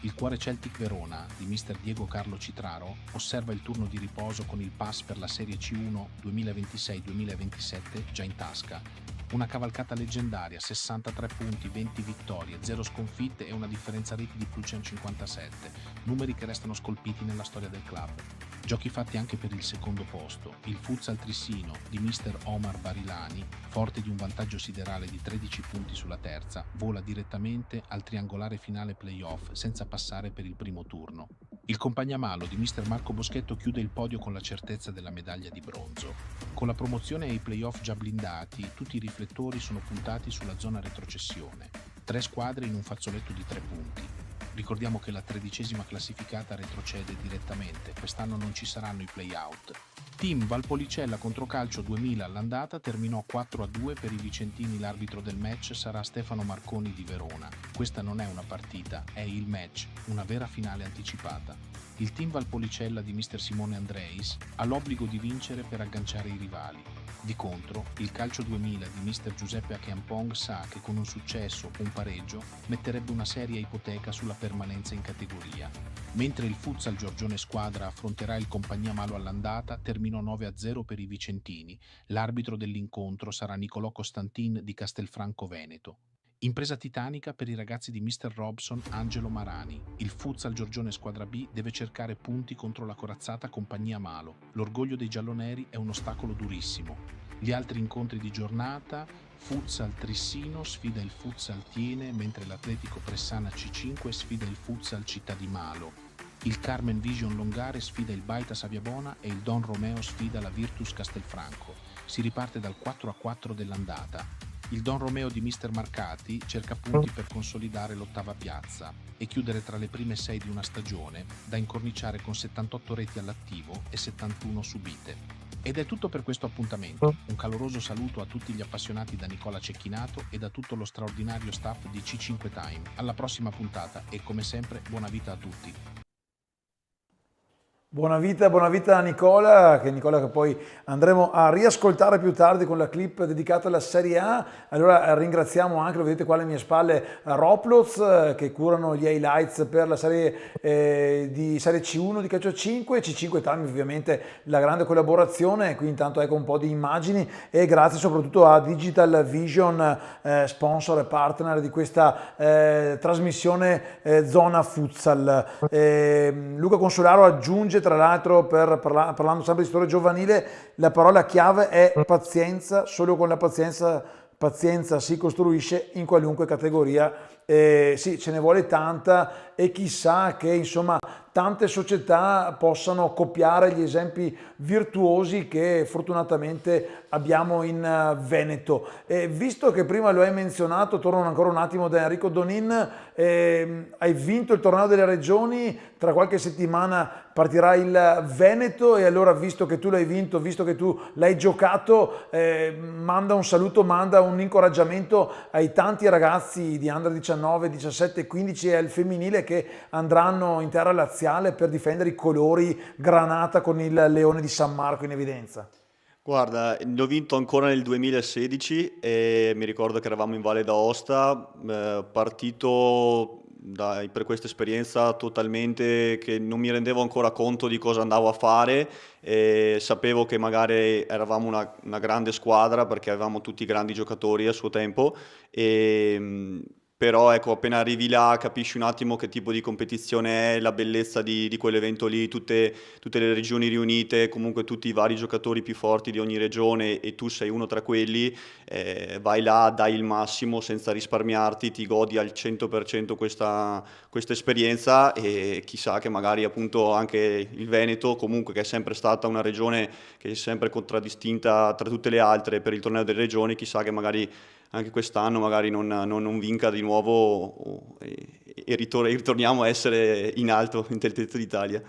Il Cuore Celtic Verona di mister Diego Carlo Citraro osserva il turno di riposo con il pass per la Serie C1 2026-2027 già in tasca. Una cavalcata leggendaria, 63 punti, 20 vittorie, 0 sconfitte e una differenza reti di più 157, numeri che restano scolpiti nella storia del club. Giochi fatti anche per il secondo posto. Il Futsal Trissino di mister Omar Barilani, forte di un vantaggio siderale di 13 punti sulla terza, vola direttamente al triangolare finale playoff senza passare per il primo turno. Il Compagnamalo di mister Marco Boschetto chiude il podio con la certezza della medaglia di bronzo. Con la promozione ai playoff già blindati, tutti i riflettori sono puntati sulla zona retrocessione. 3 squadre in un fazzoletto di 3 punti. Ricordiamo che la 13ª classificata retrocede direttamente, quest'anno non ci saranno i play-out. Team Valpolicella contro Calcio 2000 all'andata terminò 4-2 per i vicentini, l'arbitro del match sarà Stefano Marconi di Verona. Questa non è una partita, è il match, una vera finale anticipata. Il team Valpolicella di mister Simone Andreis ha l'obbligo di vincere per agganciare i rivali. Di contro, il Calcio 2000 di mister Giuseppe Achiampong sa che con un successo o un pareggio metterebbe una seria ipoteca sulla permanenza in categoria. Mentre il Futsal Giorgione Squadra affronterà il Compagnia Malo all'andata, terminò 9-0 per i vicentini. L'arbitro dell'incontro sarà Nicolò Costantin di Castelfranco Veneto. Impresa titanica per i ragazzi di mister Robson Angelo Marani. Il Futsal Giorgione Squadra B deve cercare punti contro la corazzata Compagnia Malo. L'orgoglio dei gialloneri è un ostacolo durissimo. Gli altri incontri di giornata: Futsal Trissino sfida il Futsal Tiene, mentre l'Atletico Pressana C5 sfida il Futsal Città di Malo. Il Carmen Vision Longare sfida il Baita Saviabona e il Don Romeo sfida la Virtus Castelfranco. Si riparte dal 4-4 dell'andata. Il Don Romeo di mister Marcati cerca punti per consolidare l'8ª piazza e chiudere tra le prime 6 di una stagione da incorniciare con 78 reti all'attivo e 71 subite. Ed è tutto per questo appuntamento. Un caloroso saluto a tutti gli appassionati da Nicola Cecchinato e da tutto lo straordinario staff di C5 Time. Alla prossima puntata e come sempre buona vita a tutti. Buona vita a Nicola che poi andremo a riascoltare più tardi con la clip dedicata alla Serie A. Allora ringraziamo anche, lo vedete qua alle mie spalle, Roploz che curano gli highlights per la serie di Serie C1 di Calcio 5, C5 Time ovviamente la grande collaborazione, qui intanto ecco un po' di immagini, e grazie soprattutto a Digital Vision, sponsor e partner di questa trasmissione Zona Futsal. Luca Consolaro aggiunge, tra l'altro, parlando sempre di storia giovanile, la parola chiave è pazienza. Solo con la pazienza si costruisce in qualunque categoria. Sì, ce ne vuole tanta e chissà che insomma tante società possano copiare gli esempi virtuosi che fortunatamente abbiamo in Veneto. Visto che prima lo hai menzionato, torno ancora un attimo da Enrico Donin, hai vinto il torneo delle regioni, tra qualche settimana partirà il Veneto, e allora visto che tu l'hai vinto, visto che tu l'hai giocato, manda un saluto, manda un incoraggiamento ai tanti ragazzi di Under 19, 17, 15 e al femminile che andranno in terra laziale per difendere i colori granata con il Leone di San Marco in evidenza. Guarda, l'ho vinto ancora nel 2016 e mi ricordo che eravamo in Valle d'Aosta, partito per questa esperienza totalmente che non mi rendevo ancora conto di cosa andavo a fare, e sapevo che magari eravamo una grande squadra perché avevamo tutti grandi giocatori a suo tempo, però ecco, appena arrivi là capisci un attimo che tipo di competizione è, la bellezza di quell'evento lì, tutte le regioni riunite, comunque tutti i vari giocatori più forti di ogni regione e tu sei uno tra quelli, vai là, dai il massimo senza risparmiarti, ti godi al 100% questa esperienza, e chissà che magari appunto anche il Veneto, comunque che è sempre stata una regione che è sempre contraddistinta tra tutte le altre per il torneo delle regioni, chissà che magari anche quest'anno magari non vinca di nuovo e ritorniamo a essere in alto nel tetto d'Italia.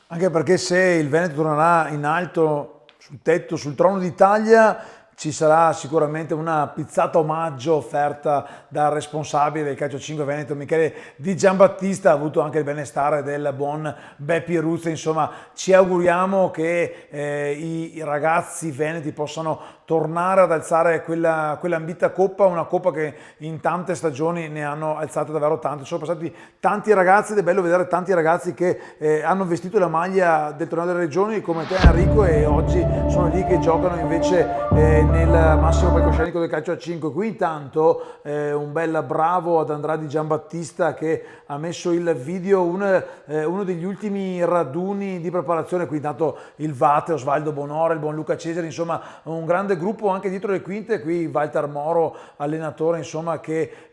Anche perché se il Veneto tornerà in alto sul tetto, sul trono d'Italia, ci sarà sicuramente una pizzata omaggio offerta dal responsabile del Calcio 5 Veneto, Michele Di Giambattista. Ha avuto anche il benestare del buon Beppi Ruzza. Insomma, ci auguriamo che i ragazzi veneti possano tornare ad alzare quell'ambita coppa, una coppa che in tante stagioni ne hanno alzate davvero tante. Sono passati tanti ragazzi ed è bello vedere tanti ragazzi che hanno vestito la maglia del torneo delle regioni come te, Enrico, e oggi sono lì che giocano invece nel massimo palcoscenico del calcio a 5. Qui intanto un bel bravo ad Andrea Di Giambattista che ha messo il video, uno degli ultimi raduni di preparazione. Qui intanto il Vate, Osvaldo Bonora, il buon Luca Cesari, insomma un grande gruppo anche dietro le quinte. Qui Walter Moro, allenatore, insomma, che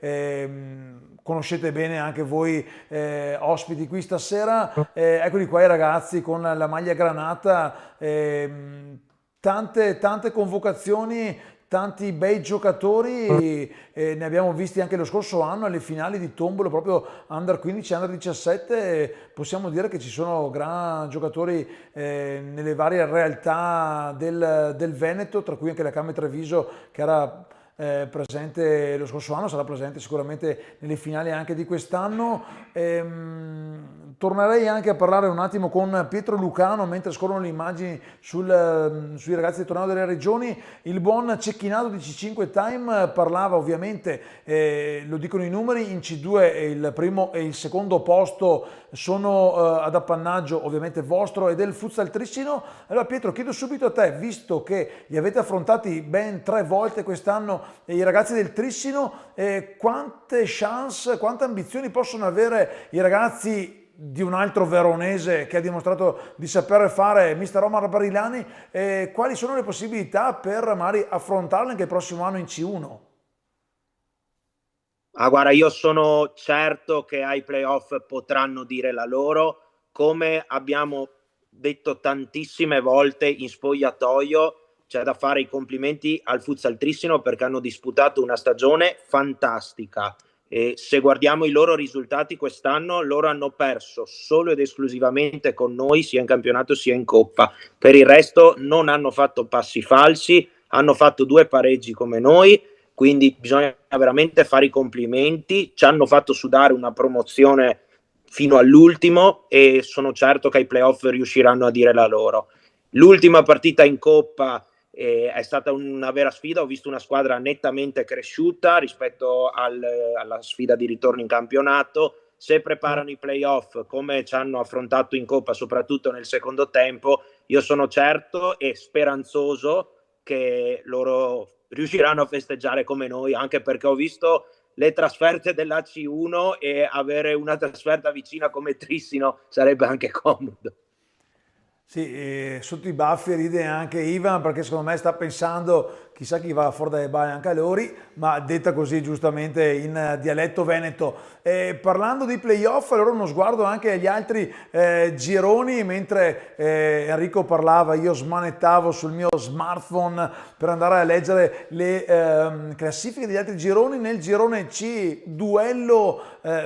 conoscete bene anche voi, ospiti qui stasera. Eccoli qua i ragazzi con la maglia granata, tante convocazioni, tanti bei giocatori, ne abbiamo visti anche lo scorso anno alle finali di tombolo proprio Under 15, Under 17, possiamo dire che ci sono gran giocatori nelle varie realtà del Veneto, tra cui anche la Came Treviso che era presente lo scorso anno, sarà presente sicuramente nelle finali anche di quest'anno. Tornerei anche a parlare un attimo con Pietro Lucano mentre scorrono le immagini sui ragazzi del torneo delle regioni. Il buon Cecchinato di C5 Time parlava ovviamente, lo dicono i numeri, in C2 il primo e il secondo posto sono ad appannaggio ovviamente vostro e del Futsal Trissino. Allora Pietro, chiedo subito a te, visto che li avete affrontati ben 3 volte quest'anno i ragazzi del Trissino, quante chance, quante ambizioni possono avere i ragazzi di un altro veronese che ha dimostrato di saper fare, mister Omar Barilani, quali sono le possibilità per magari affrontarlo anche il prossimo anno in C1? Guarda, io sono certo che ai playoff potranno dire la loro, come abbiamo detto tantissime volte in spogliatoio. C'è da fare i complimenti al Futsal Trissino perché hanno disputato una stagione fantastica. E se guardiamo i loro risultati quest'anno, loro hanno perso solo ed esclusivamente con noi, sia in campionato sia in coppa. Per il resto non hanno fatto passi falsi, hanno fatto 2 pareggi come noi, quindi bisogna veramente fare i complimenti. Ci hanno fatto sudare una promozione fino all'ultimo e sono certo che ai playoff riusciranno a dire la loro. L'ultima partita in coppa è stata una vera sfida, ho visto una squadra nettamente cresciuta rispetto alla sfida di ritorno in campionato. Se preparano i playoff come ci hanno affrontato in Coppa, soprattutto nel secondo tempo, io sono certo e speranzoso che loro riusciranno a festeggiare come noi, anche perché ho visto le trasferte dell'AC1 e avere una trasferta vicina come Trissino sarebbe anche comodo. Sì, sotto i baffi ride anche Ivan perché secondo me sta pensando chissà chi va fuori dalle balle anche a Lori, ma detta così giustamente in dialetto veneto. Parlando di playoff, allora uno sguardo anche agli altri gironi, mentre Enrico parlava io smanettavo sul mio smartphone per andare a leggere le classifiche degli altri gironi. Nel girone C, duello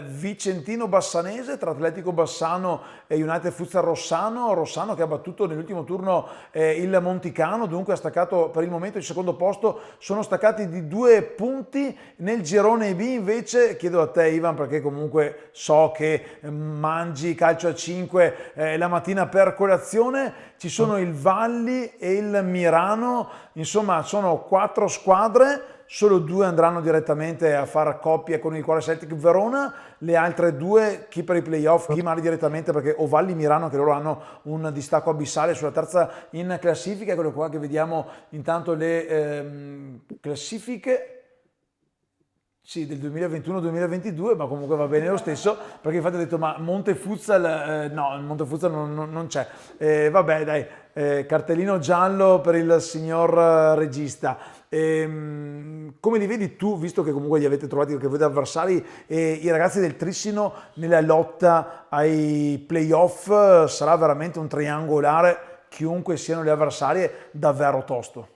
vicentino-bassanese tra Atletico Bassano e United Futsal Rossano che ha battuto nell'ultimo turno il Monticano, dunque ha staccato per il momento il secondo posto, sono staccati di 2 punti. Nel girone B invece, chiedo a te Ivan perché comunque so che mangi calcio a 5 la mattina per colazione, ci sono il Valli e il Mirano, insomma sono 4 squadre. Solo 2 andranno direttamente a fare coppia con il Cuore Celtic Verona, le altre 2 chi per i playoff, chi magari direttamente perché o Valli Mirano che loro hanno un distacco abissale sulla terza in classifica. Quello qua che vediamo intanto le classifiche. Sì, del 2021-2022, ma comunque va bene lo stesso, perché infatti ho detto ma Monte Futsal, no, il Monte Futsal non c'è. Vabbè dai, cartellino giallo per il signor regista. Come li vedi tu, visto che comunque li avete trovati anche voi da avversari, i ragazzi del Trissino nella lotta ai playoff? Sarà veramente un triangolare, chiunque siano le avversarie, davvero tosto.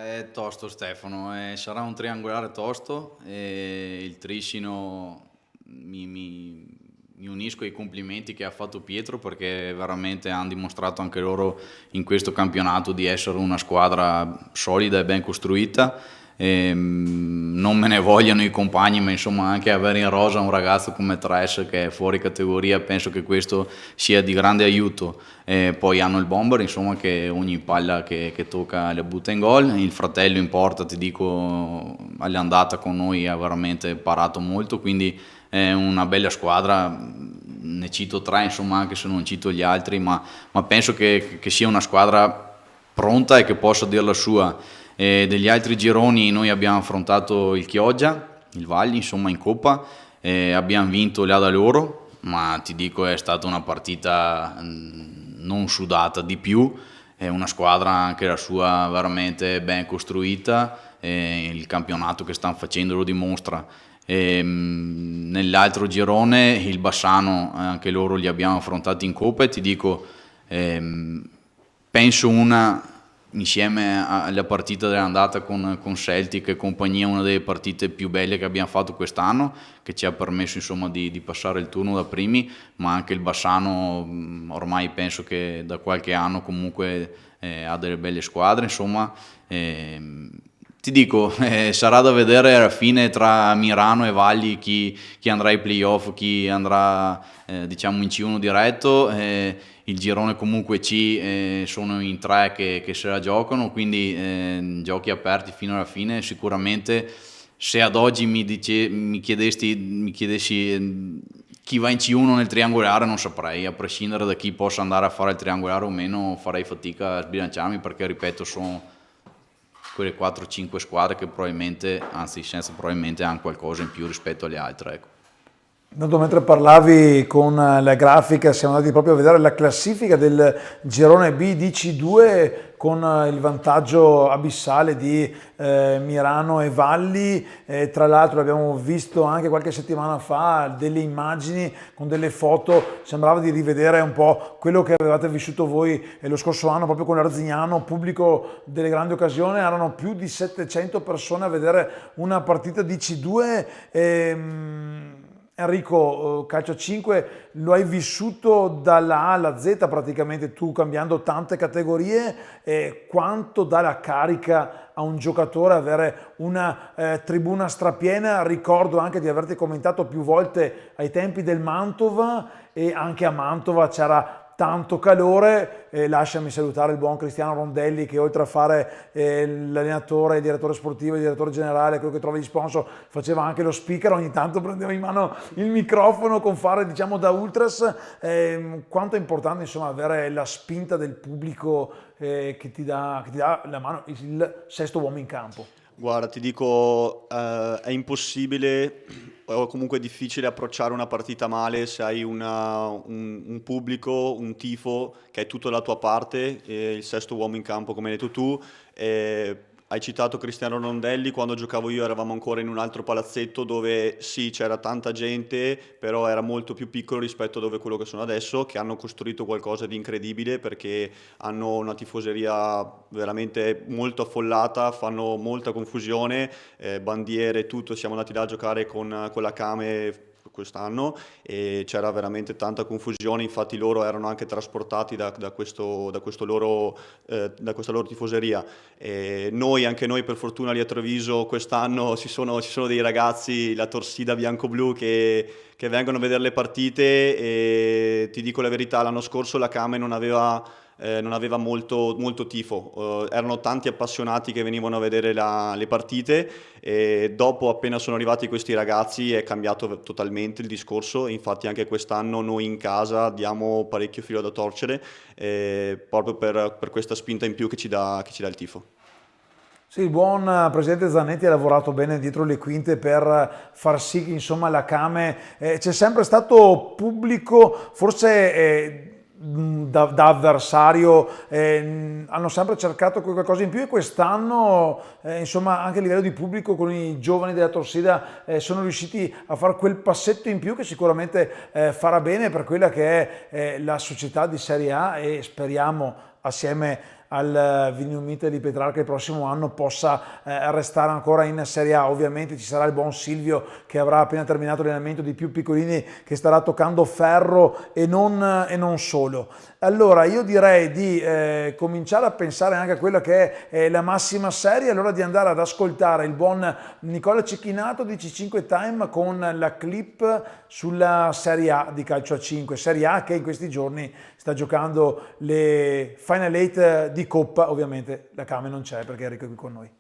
È tosto Stefano, sarà un triangolare tosto e il Trissino mi unisco ai complimenti che ha fatto Pietro perché veramente hanno dimostrato anche loro in questo campionato di essere una squadra solida e ben costruita. Non me ne vogliono i compagni, ma insomma anche avere in rosa un ragazzo come Tres che è fuori categoria penso che questo sia di grande aiuto. Poi hanno il Bomber insomma che ogni palla che tocca le butta in gol, il fratello in porta ti dico all'andata con noi ha veramente parato molto, quindi è una bella squadra, ne cito 3 insomma anche se non cito gli altri, ma penso che sia una squadra pronta e che possa dire la sua. Degli altri gironi noi abbiamo affrontato il Chioggia, il Valli insomma in Coppa, abbiamo vinto là da loro, ma ti dico è stata una partita non sudata di più, è una squadra anche la sua veramente ben costruita, il campionato che stanno facendo lo dimostra. Nell'altro girone il Bassano anche loro li abbiamo affrontati in Coppa e ti dico penso una insieme alla partita dell'andata con Celtic e compagnia, una delle partite più belle che abbiamo fatto quest'anno, che ci ha permesso insomma di passare il turno da primi, ma anche il Bassano ormai penso che da qualche anno comunque ha delle belle squadre, insomma. Ti dico, sarà da vedere alla fine tra Mirano e Valli chi andrà ai playoff, chi andrà diciamo in C1 diretto. Il girone comunque C sono in 3 che se la giocano, quindi giochi aperti fino alla fine. Sicuramente se ad oggi mi chiedessi chi va in C1 nel triangolare non saprei, a prescindere da chi possa andare a fare il triangolare o meno farei fatica a sbilanciarmi, perché ripeto sono quelle 4-5 squadre che probabilmente, anzi senza probabilmente, hanno qualcosa in più rispetto alle altre, ecco. Tanto mentre parlavi con la grafica siamo andati proprio a vedere la classifica del girone B di C2 con il vantaggio abissale di Mirano e Valli. Tra l'altro abbiamo visto anche qualche settimana fa delle immagini con delle foto, sembrava di rivedere un po' quello che avevate vissuto voi lo scorso anno proprio con l'Arzignano, pubblico delle grandi occasioni, erano più di 700 persone a vedere una partita di C2. Enrico, calcio 5 lo hai vissuto dalla A alla Z praticamente tu, cambiando tante categorie. Quanto dà la carica a un giocatore avere una tribuna strapiena? Ricordo anche di averti commentato più volte ai tempi del Mantova, e anche a Mantova c'era tanto calore. Lasciami salutare il buon Cristiano Rondelli, che oltre a fare l'allenatore, il direttore sportivo, il direttore generale, quello che trova gli sponsor, faceva anche lo speaker, ogni tanto prendeva in mano il microfono con fare diciamo da ultras. Quanto è importante insomma avere la spinta del pubblico che ti dà la mano, il sesto uomo in campo. Guarda, ti dico, è impossibile o comunque è difficile approcciare una partita male se hai un pubblico, un tifo che è tutto dalla tua parte, e il sesto uomo in campo, come hai detto tu. Hai citato Cristiano Rondelli, quando giocavo io eravamo ancora in un altro palazzetto dove sì, c'era tanta gente, però era molto più piccolo rispetto a dove quello che sono adesso, che hanno costruito qualcosa di incredibile perché hanno una tifoseria veramente molto affollata, fanno molta confusione, bandiere, tutto. Siamo andati là a giocare con la Kame quest'anno e c'era veramente tanta confusione, infatti loro erano anche trasportati da questa loro tifoseria. E anche noi per fortuna lì a Treviso quest'anno ci sono dei ragazzi, la Torsida bianco-blu, che vengono a vedere le partite, e ti dico la verità, l'anno scorso la Kame non aveva molto tifo. Erano tanti appassionati che venivano a vedere le partite, e dopo, appena sono arrivati questi ragazzi, è cambiato totalmente il discorso. Infatti anche quest'anno noi in casa diamo parecchio filo da torcere, proprio per questa spinta in più che ci dà il tifo. Sì, il buon presidente Zanetti ha lavorato bene dietro le quinte per far sì che insomma la Kame c'è sempre stato pubblico, forse da avversario hanno sempre cercato qualcosa in più, e quest'anno insomma anche a livello di pubblico con i giovani della Torsida sono riusciti a fare quel passetto in più che sicuramente farà bene per quella che è la società di Serie A, e speriamo assieme al Vignumite di Petrarca il prossimo anno possa restare ancora in Serie A. Ovviamente ci sarà il buon Silvio, che avrà appena terminato l'allenamento di più piccolini, che starà toccando ferro e non solo. Allora io direi di cominciare a pensare anche a quella che è la massima serie, allora di andare ad ascoltare il buon Nicola Cecchinato di C5 Time con la clip sulla Serie A di calcio a 5, Serie A che in questi giorni sta giocando le Final 8 di Coppa. Ovviamente la Kame non c'è perché Enrico è qui con noi.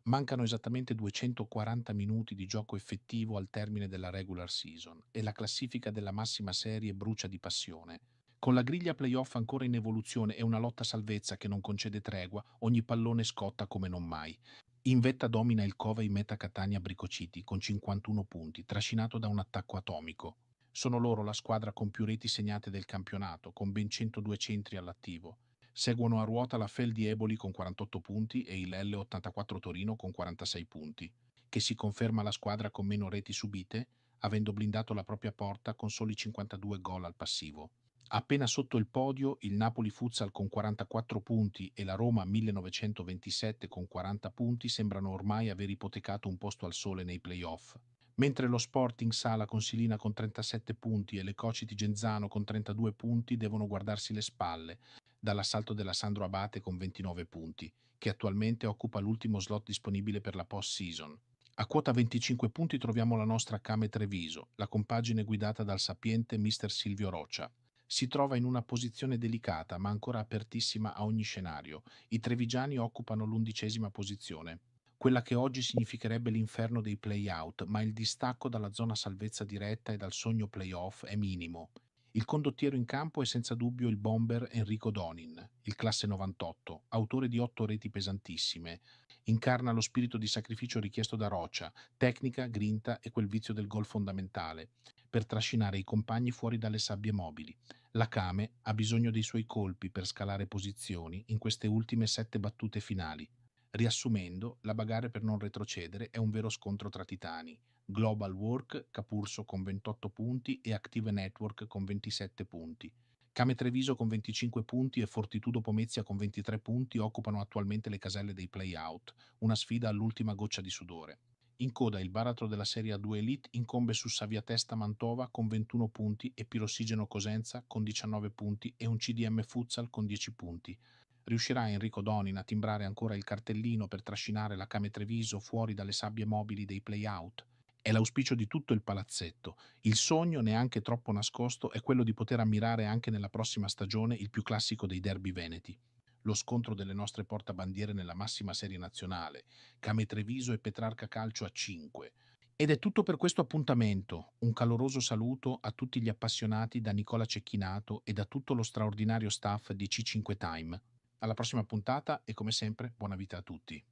Mancano esattamente 240 minuti di gioco effettivo al termine della regular season e la classifica della massima serie brucia di passione. Con la griglia playoff ancora in evoluzione e una lotta a salvezza che non concede tregua, ogni pallone scotta come non mai. In vetta domina il Covey Meta Catania Bricociti con 51 punti, trascinato da un attacco atomico. Sono loro la squadra con più reti segnate del campionato, con ben 102 centri all'attivo. Seguono a ruota la Fel di Eboli con 48 punti e il L84 Torino con 46 punti, che si conferma la squadra con meno reti subite, avendo blindato la propria porta con soli 52 gol al passivo. Appena sotto il podio il Napoli Futsal con 44 punti e la Roma 1927 con 40 punti sembrano ormai aver ipotecato un posto al sole nei play-off. Mentre lo Sporting Sala Consilina con 37 punti e le Cociti Genzano con 32 punti devono guardarsi le spalle dall'assalto della Sandro Abate con 29 punti, che attualmente occupa l'ultimo slot disponibile per la post-season. A quota 25 punti troviamo la nostra Came Treviso, la compagine guidata dal sapiente Mister Silvio Roccia. Si trova in una posizione delicata ma ancora apertissima a ogni scenario. I trevigiani occupano l'11ª posizione, quella che oggi significherebbe l'inferno dei play-out, ma il distacco dalla zona salvezza diretta e dal sogno play-off è minimo. Il condottiero in campo è senza dubbio il bomber Enrico Donin, il classe 98, autore di 8 reti pesantissime. Incarna lo spirito di sacrificio richiesto da Roccia, tecnica, grinta e quel vizio del gol fondamentale, per trascinare i compagni fuori dalle sabbie mobili. La Came ha bisogno dei suoi colpi per scalare posizioni in queste ultime 7 battute finali. Riassumendo, la bagarre per non retrocedere è un vero scontro tra titani. Global Work, Capurso con 28 punti e Active Network con 27 punti. Came Treviso con 25 punti e Fortitudo Pomezia con 23 punti occupano attualmente le caselle dei play-out, una sfida all'ultima goccia di sudore. In coda il baratro della Serie A2 Elite incombe su Saviatesta Mantova con 21 punti e Pirossigeno Cosenza con 19 punti e un CDM Futsal con 10 punti. Riuscirà Enrico Donin a timbrare ancora il cartellino per trascinare la Came Treviso fuori dalle sabbie mobili dei play-out? È l'auspicio di tutto il palazzetto. Il sogno, neanche troppo nascosto, è quello di poter ammirare anche nella prossima stagione il più classico dei derby veneti. Lo scontro delle nostre portabandiere nella massima serie nazionale, Came Treviso e Petrarca Calcio a 5. Ed è tutto per questo appuntamento. Un caloroso saluto a tutti gli appassionati da Nicola Cecchinato e da tutto lo straordinario staff di C5 Time. Alla prossima puntata e come sempre buona vita a tutti.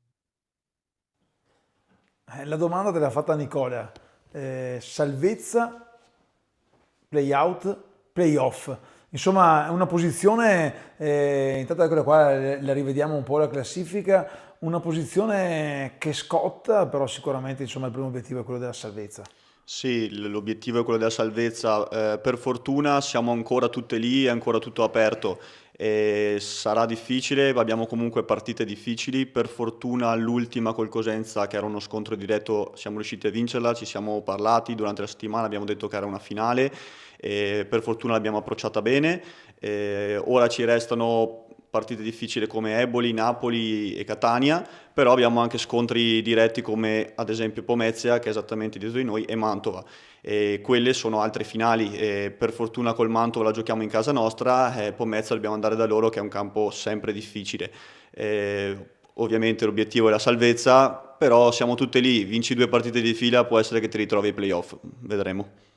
La domanda te l'ha fatta Nicola. Salvezza, play-out, play-off. Insomma, è una posizione, intanto eccola qua, la rivediamo un po' la classifica, una posizione che scotta, però sicuramente insomma, il primo obiettivo è quello della salvezza. Sì, l'obiettivo è quello della salvezza. Per fortuna siamo ancora tutte lì, è ancora tutto aperto. E sarà difficile, abbiamo comunque partite difficili. Per fortuna l'ultima col Cosenza, che era uno scontro diretto, siamo riusciti a vincerla, ci siamo parlati durante la settimana, abbiamo detto che era una finale e per fortuna l'abbiamo approcciata bene. Ora ci restano partite difficili come Eboli, Napoli e Catania, però abbiamo anche scontri diretti come ad esempio Pomezia, che è esattamente dietro di noi, e Mantova. E quelle sono altre finali. Per fortuna col Mantova la giochiamo in casa nostra, Pomezia dobbiamo andare da loro, che è un campo sempre difficile. Ovviamente l'obiettivo è la salvezza, però siamo tutte lì, vinci 2 partite di fila, può essere che ti ritrovi ai playoff, vedremo.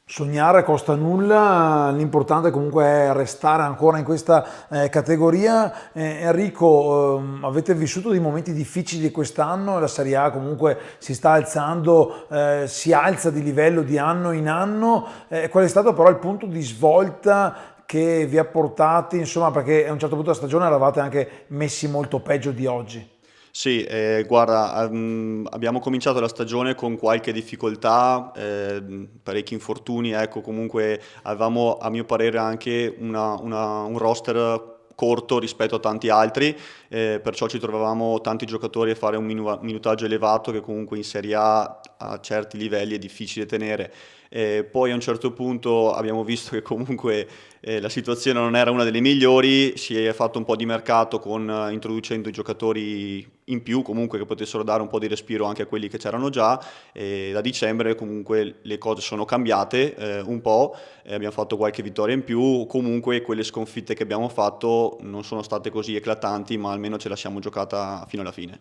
Sognare costa nulla, l'importante comunque è restare ancora in questa categoria. Enrico, avete vissuto dei momenti difficili quest'anno, la Serie A comunque si sta alzando, si alza di livello di anno in anno. Qual è stato però il punto di svolta che vi ha portati, insomma, perché a un certo punto della stagione eravate anche messi molto peggio di oggi? Sì, guarda, abbiamo cominciato la stagione con qualche difficoltà, parecchi infortuni, ecco, comunque avevamo a mio parere anche un roster corto rispetto a tanti altri, perciò ci trovavamo tanti giocatori a fare un minutaggio elevato che comunque in Serie A certi livelli è difficile tenere. Poi a un certo punto abbiamo visto che comunque la situazione non era una delle migliori, si è fatto un po' di mercato introducendo i giocatori in più comunque che potessero dare un po' di respiro anche a quelli che c'erano già, e da dicembre comunque le cose sono cambiate un po', abbiamo fatto qualche vittoria in più, comunque quelle sconfitte che abbiamo fatto non sono state così eclatanti, ma almeno ce la siamo giocata fino alla fine.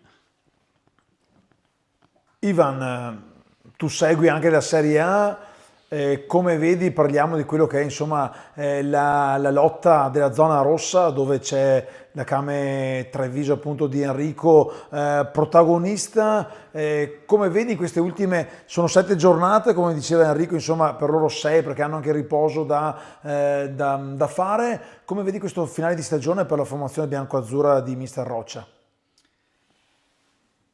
Ivan, tu segui anche la Serie A, come vedi parliamo di quello che è insomma la lotta della zona rossa dove c'è la Came Treviso appunto di Enrico protagonista, come vedi queste ultime sono 7 giornate come diceva Enrico, insomma per loro 6 perché hanno anche il riposo da fare, come vedi questo finale di stagione per la formazione bianco-azzurra di Mister Roccia?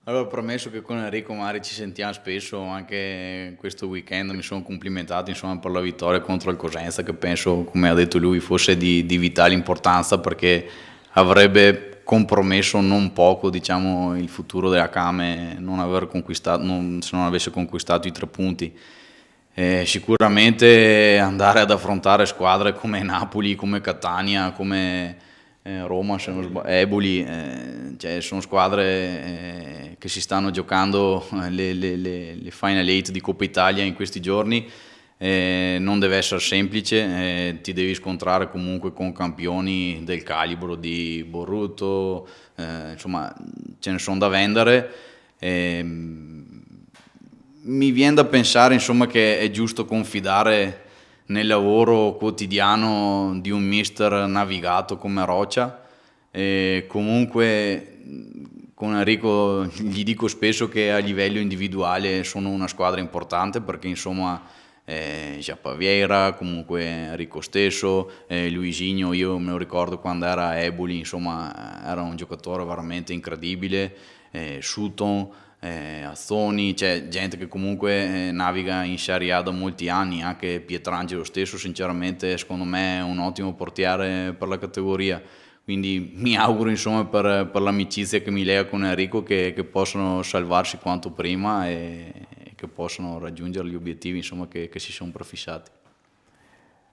Allora, premesso che con Enrico magari ci sentiamo spesso, anche questo weekend mi sono complimentato insomma per la vittoria contro il Cosenza, che penso, come ha detto lui, fosse di vitale importanza, perché avrebbe compromesso non poco, diciamo, il futuro della Came non aver conquistato, se non avesse conquistato i 3 punti. Sicuramente andare ad affrontare squadre come Napoli, come Catania, come Roma, se non sbaglio, Eboli, cioè sono squadre che si stanno giocando le Final 8 di Coppa Italia in questi giorni. Non deve essere semplice, ti devi scontrare comunque con campioni del calibro di Borruto, insomma ce ne sono da vendere. Mi viene da pensare insomma che è giusto confidare nel lavoro quotidiano di un mister navigato come Roccia. E comunque con Enrico gli dico spesso che a livello individuale sono una squadra importante, perché insomma Giappa Vieira, comunque Enrico stesso, Luisinho, io me lo ricordo quando era a Eboli, insomma era un giocatore veramente incredibile, Sutton, Azzoni, c'è gente che comunque naviga in Serie A da molti anni, anche Pietrangelo stesso sinceramente secondo me è un ottimo portiere per la categoria, quindi mi auguro insomma per l'amicizia che mi lega con Enrico che possano salvarsi quanto prima e che possano raggiungere gli obiettivi insomma che si sono prefissati.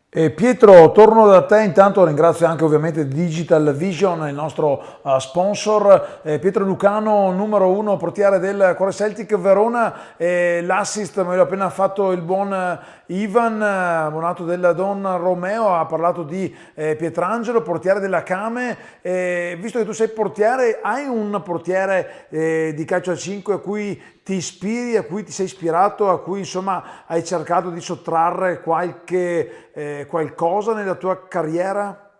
Pietro, torno da te, intanto ringrazio anche ovviamente Digital Vision, il nostro sponsor. Pietro Lucano, numero 1 portiere del Cuore Celtic Verona, l'assist me l'ha appena fatto il buon Ivan, abbonato del Don Romeo, ha parlato di Pietrangelo, portiere della Came. Visto che tu sei portiere, hai un portiere di calcio a 5 a cui ti ispiri, a cui ti sei ispirato, a cui insomma hai cercato di sottrarre qualcosa nella tua carriera?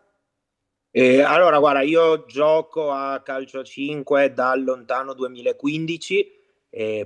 Allora, guarda, io gioco a calcio a 5 dal lontano 2015.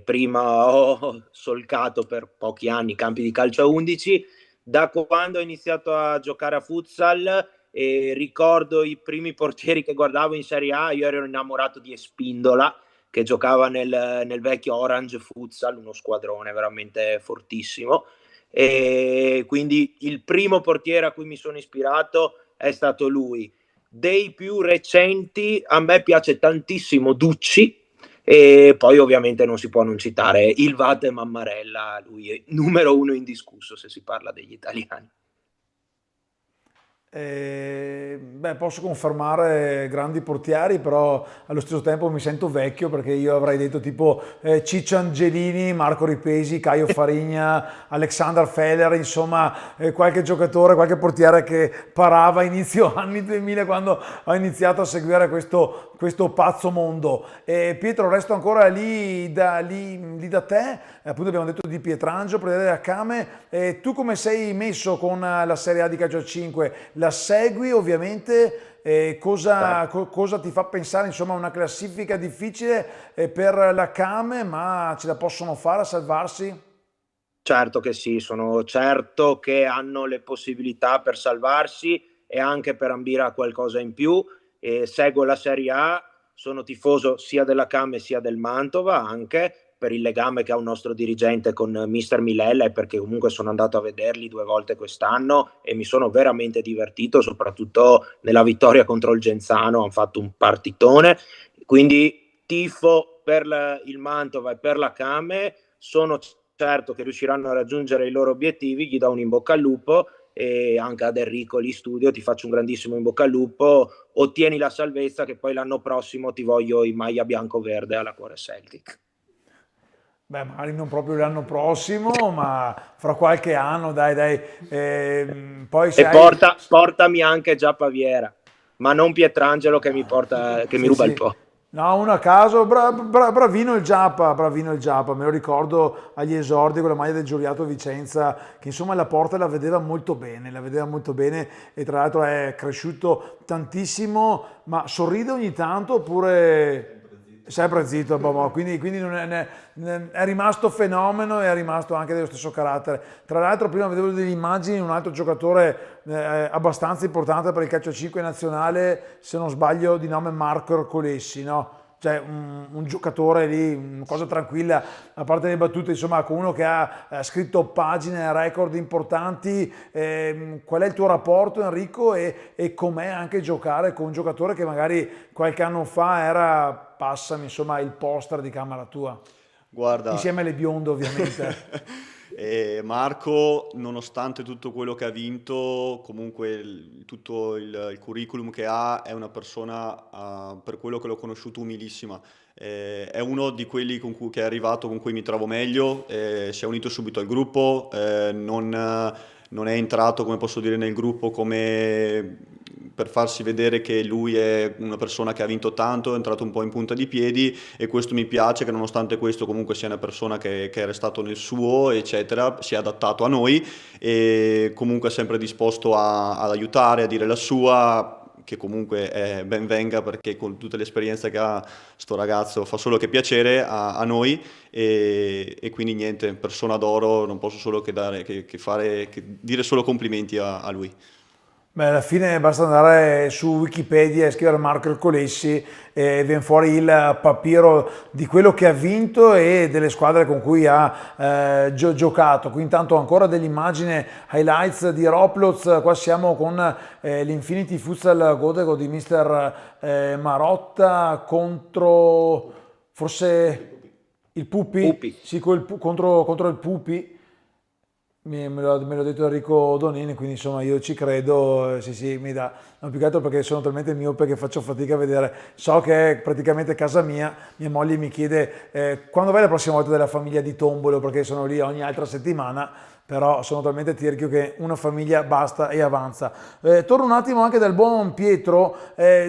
Prima ho solcato per pochi anni campi di calcio a 11. Da quando ho iniziato a giocare a futsal, ricordo i primi portieri che guardavo in Serie A. Io ero innamorato di Espindola, che giocava nel vecchio Orange Futsal, uno squadrone veramente fortissimo. E quindi il primo portiere a cui mi sono ispirato è stato lui. Dei più recenti a me piace tantissimo Ducci, e poi ovviamente non si può non citare il Vate Mammarella, lui è numero 1 indiscusso se si parla degli italiani. Posso confermare grandi portieri, però allo stesso tempo mi sento vecchio, perché io avrei detto tipo Ciccio Angelini, Marco Ripesi, Caio Farigna, Alexander Feller, insomma qualche giocatore, qualche portiere che parava a inizio anni 2000 quando ho iniziato a seguire questo pazzo mondo. Pietro, resto ancora lì da te, appunto abbiamo detto di Pietrangelo, portiere della Came. Tu come sei messo con la Serie A di calcio a 5? La segui ovviamente, cosa ti fa pensare insomma a una classifica difficile per la Came, ma ce la possono fare a salvarsi? Certo che sì, sono certo che hanno le possibilità per salvarsi e anche per ambire a qualcosa in più. Seguo la Serie A, sono tifoso sia della Came sia del Mantova, anche per il legame che ha un nostro dirigente con Mister Milella, e perché comunque sono andato a vederli 2 volte quest'anno e mi sono veramente divertito, soprattutto nella vittoria contro il Genzano, hanno fatto un partitone, quindi tifo per il Mantova e per la Came, sono certo che riusciranno a raggiungere i loro obiettivi, gli do un in bocca al lupo, e anche ad Enrico lì studio ti faccio un grandissimo in bocca al lupo, ottieni la salvezza che poi l'anno prossimo ti voglio in maglia bianco-verde alla Cuore Celtic. Magari non proprio l'anno prossimo, ma fra qualche anno, dai. Poi se E portami anche Giappa Viera, ma non Pietrangelo che mi ruba il po'. No, uno a caso, bravino il Giappa, me lo ricordo agli esordi con la maglia del Giuriato Vicenza, che insomma la porta la vedeva molto bene, e tra l'altro è cresciuto tantissimo, ma sorride ogni tanto oppure sempre zitto, quindi non è rimasto fenomeno e è rimasto anche dello stesso carattere. Tra l'altro prima vedevo delle immagini di un altro giocatore abbastanza importante per il calcio a 5 nazionale, se non sbaglio di nome Marco Ercolessi, no? cioè un giocatore lì, una cosa tranquilla, a parte le battute, insomma, con uno che ha scritto pagine, record importanti. Qual è il tuo rapporto, Enrico, e com'è anche giocare con un giocatore che magari qualche anno fa era, passami, insomma, il poster di camera tua, Guarda, insieme alle bionde ovviamente. Marco, nonostante tutto quello che ha vinto, comunque tutto il curriculum che ha, è una persona, per quello che l'ho conosciuto, umilissima. È uno di quelli che è arrivato, con cui mi trovo meglio, si è unito subito al gruppo, non è entrato, come posso dire, nel gruppo come per farsi vedere che lui è una persona che ha vinto tanto, è entrato un po' in punta di piedi, e questo mi piace, che nonostante questo comunque sia una persona che è restato nel suo, eccetera, si è adattato a noi e comunque è sempre disposto ad aiutare, a dire la sua, che comunque ben venga, perché con tutta l'esperienza che ha sto ragazzo fa solo che piacere a noi, e quindi niente, persona d'oro, non posso solo che dire solo complimenti a lui. Beh, alla fine basta andare su Wikipedia e scrivere Marco Ercolessi e viene fuori il papiro di quello che ha vinto e delle squadre con cui ha giocato. Qui intanto ancora delle immagini, highlights di Roblox. Qua siamo con l'Infinity Futsal Godego di Mister Marotta contro forse il Pupi? Pupi. Sì, contro il Pupi. Me l'ha detto Enrico Donini, quindi insomma io ci credo, sì, mi dà, no, più che altro perché sono talmente miope che faccio fatica a vedere, so che è praticamente casa mia moglie mi chiede quando vai la prossima volta della famiglia di Tombolo, perché sono lì ogni altra settimana, però sono talmente tirchio che una famiglia basta e avanza. Torno un attimo anche dal buon Pietro,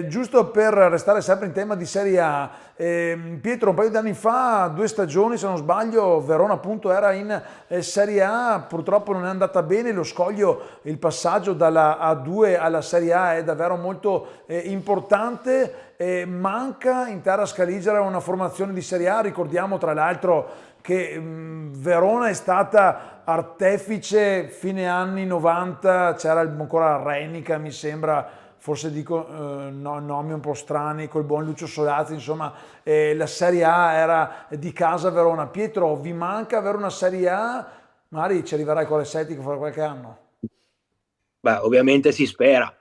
giusto per restare sempre in tema di Serie A. Pietro, un paio di anni fa, 2 stagioni se non sbaglio, Verona appunto era in Serie A, purtroppo non è andata bene, lo scoglio, il passaggio dalla A2 alla Serie A è davvero molto importante, manca in Terra Scaligera una formazione di Serie A, ricordiamo tra l'altro che Verona è stata artefice fine anni 90, c'era ancora Renica mi sembra, forse dico nomi un po' strani, col buon Lucio Solazzi, insomma la Serie A era di casa Verona. Pietro, vi manca avere una Serie A? Magari ci arriverai con le Celtic fra qualche anno. Beh, ovviamente si spera,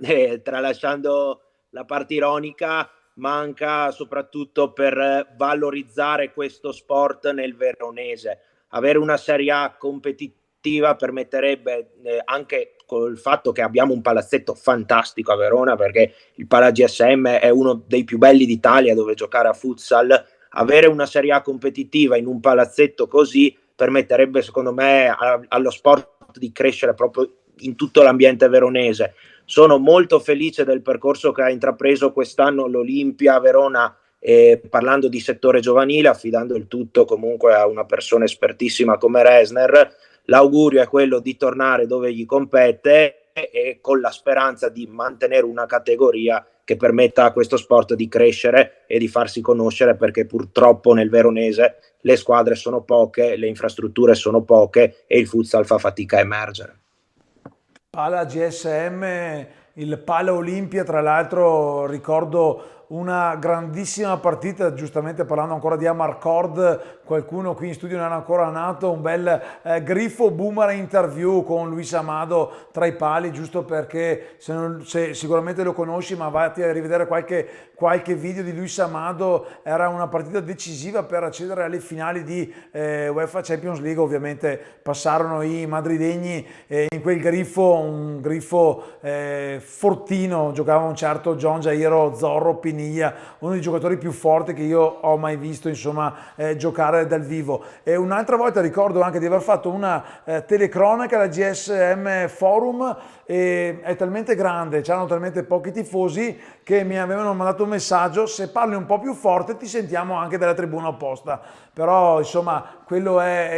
tralasciando la parte ironica, manca soprattutto per valorizzare questo sport nel veronese. Avere una Serie A competitiva permetterebbe, anche col fatto che abbiamo un palazzetto fantastico a Verona, perché il Pala GSM è uno dei più belli d'Italia dove giocare a futsal, avere una Serie A competitiva in un palazzetto così permetterebbe secondo me allo sport di crescere proprio in tutto l'ambiente veronese. Sono molto felice del percorso che ha intrapreso quest'anno l'Olimpia Verona, parlando di settore giovanile, affidando il tutto comunque a una persona espertissima come Resner. L'augurio è quello di tornare dove gli compete e con la speranza di mantenere una categoria che permetta a questo sport di crescere e di farsi conoscere, perché purtroppo nel veronese le squadre sono poche, le infrastrutture sono poche e il futsal fa fatica a emergere. Pala GSM, il Pala Olimpia, tra l'altro ricordo una grandissima partita, giustamente parlando ancora di Amarcord, qualcuno qui in studio non era ancora nato, un bel Grifo Boomerang interview con Luis Amado tra i pali, giusto perché se sicuramente lo conosci, ma vatti a rivedere qualche video di Luis Amado, era una partita decisiva per accedere alle finali di UEFA Champions League. Ovviamente passarono i madridegni in quel Grifo, un Grifo fortino, giocava un certo John Jairo Zorro Piniglia, uno dei giocatori più forti che io ho mai visto, insomma, giocare dal vivo. E un'altra volta ricordo anche di aver fatto una telecronaca alla GSM Forum, e è talmente grande, c'erano talmente pochi tifosi che mi avevano mandato un messaggio: se parli un po' più forte ti sentiamo anche dalla tribuna opposta. Però insomma quello è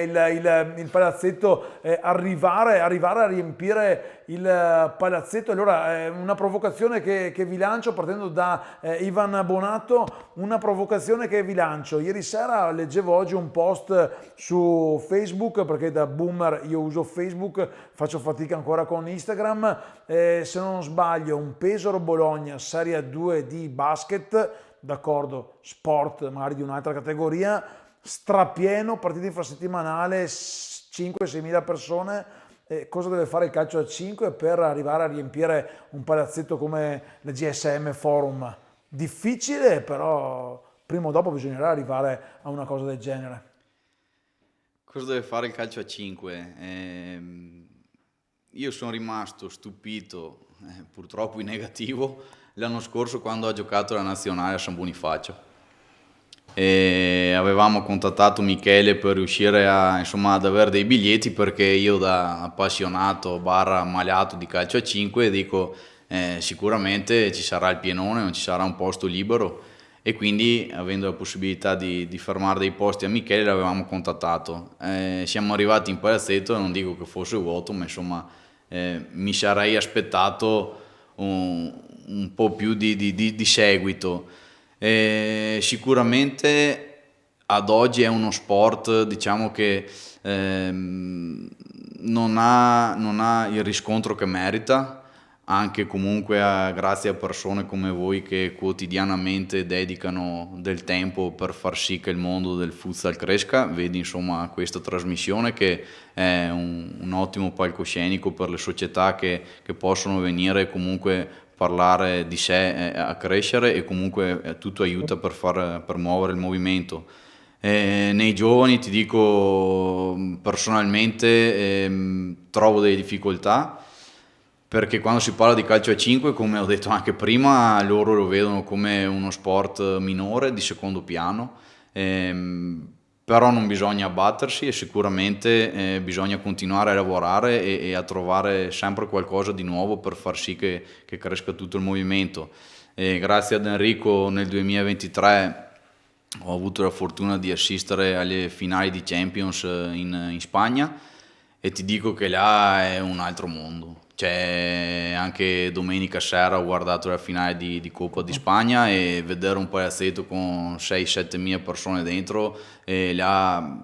il palazzetto, arrivare a riempire il palazzetto. Allora una provocazione che vi lancio partendo da Ivan Bonato, una provocazione che vi lancio. Ieri sera leggevo oggi un post su Facebook, perché da boomer io uso Facebook, faccio fatica ancora con Instagram, se non sbaglio un Pesaro Bologna Serie 2 di basket d'accordo, sport magari di un'altra categoria, strapieno, partite infrasettimanale, 5-6 mila persone. Cosa deve fare il calcio a 5 per arrivare a riempire un palazzetto come la GSM Forum? Difficile, però prima o dopo bisognerà arrivare a una cosa del genere. Cosa deve fare il calcio a 5? Io sono rimasto stupito, purtroppo in negativo, l'anno scorso quando ha giocato la nazionale a San Bonifacio. E avevamo contattato Michele per riuscire ad avere dei biglietti, perché io, da appassionato barra ammaliato di calcio a 5, dico sicuramente ci sarà il pienone, non ci sarà un posto libero, e quindi, avendo la possibilità di fermare dei posti a Michele, l'avevamo contattato. Siamo arrivati in palazzetto e non dico che fosse vuoto, ma insomma mi sarei aspettato un po' più di seguito. Sicuramente ad oggi è uno sport, diciamo, che non ha il riscontro che merita, anche comunque grazie a persone come voi che quotidianamente dedicano del tempo per far sì che il mondo del futsal cresca. Vedi insomma questa trasmissione, che è un ottimo palcoscenico per le società che possono venire e comunque parlare di sé, a crescere, e comunque tutto aiuta per muovere il movimento. Nei giovani, ti dico personalmente, trovo delle difficoltà, perché quando si parla di calcio a 5, come ho detto anche prima, loro lo vedono come uno sport minore, di secondo piano. Però non bisogna abbattersi, e sicuramente bisogna continuare a lavorare e a trovare sempre qualcosa di nuovo per far sì che cresca tutto il movimento. Grazie ad Enrico nel 2023 ho avuto la fortuna di assistere alle finali di Champions in Spagna, e ti dico che là è un altro mondo. Cioè, anche domenica sera ho guardato la finale di Coppa di Spagna, e vedere un palazzetto con 6-7 mila persone dentro, e là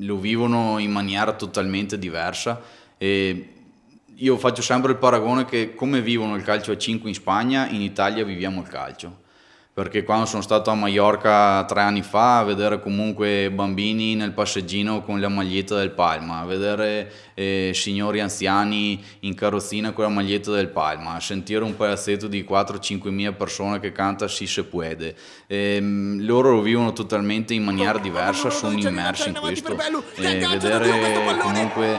lo vivono in maniera totalmente diversa. E io faccio sempre il paragone che, come vivono il calcio a 5 in Spagna, in Italia viviamo il calcio. Perché quando sono stato a Maiorca 3 anni fa, a vedere comunque bambini nel passeggino con la maglietta del Palma, a vedere signori anziani in carrozzina con la maglietta del Palma, a sentire un palazzetto di 4-5 mila persone che canta Si se puede. Loro lo vivono totalmente in maniera diversa, sono immersi in questo. Vedere comunque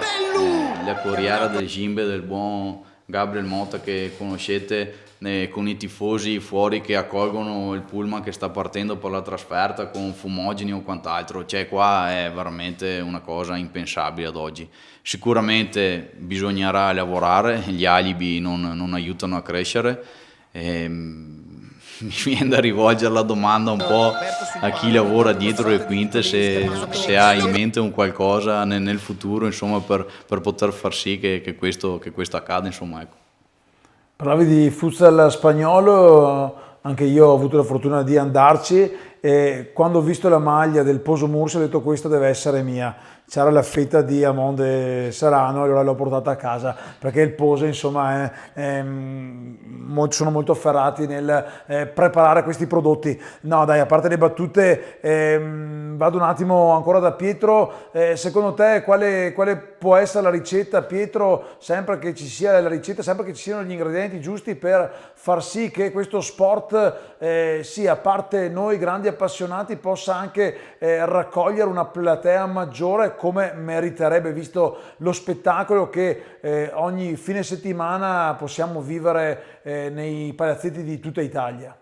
la corriera del Gimbe del buon Gabriel Motta, che conoscete, con i tifosi fuori che accolgono il pullman che sta partendo per la trasferta con fumogeni o quant'altro. Cioè, qua è veramente una cosa impensabile ad oggi. Sicuramente bisognerà lavorare, gli alibi non aiutano a crescere. Mi viene da rivolgere la domanda un po' a chi lavora dietro le quinte, se ha in mente un qualcosa nel futuro, insomma, per poter far sì che questo accada, insomma, ecco. Parlavi di futsal spagnolo, anche io ho avuto la fortuna di andarci, e quando ho visto la maglia del Poso Murcia ho detto questa deve essere mia. C'era la fetta di Amonde Serrano, e allora l'ho portata a casa, perché il Poso insomma sono molto afferrati nel preparare questi prodotti. No dai, a parte le battute, vado un attimo ancora da Pietro. Secondo te quale può essere la ricetta, Pietro, sempre che ci sia la ricetta, sempre che ci siano gli ingredienti giusti per far sì che questo sport, sì, a parte noi grandi appassionati, possa anche raccogliere una platea maggiore come meriterebbe, visto lo spettacolo che ogni fine settimana possiamo vivere nei palazzetti di tutta Italia?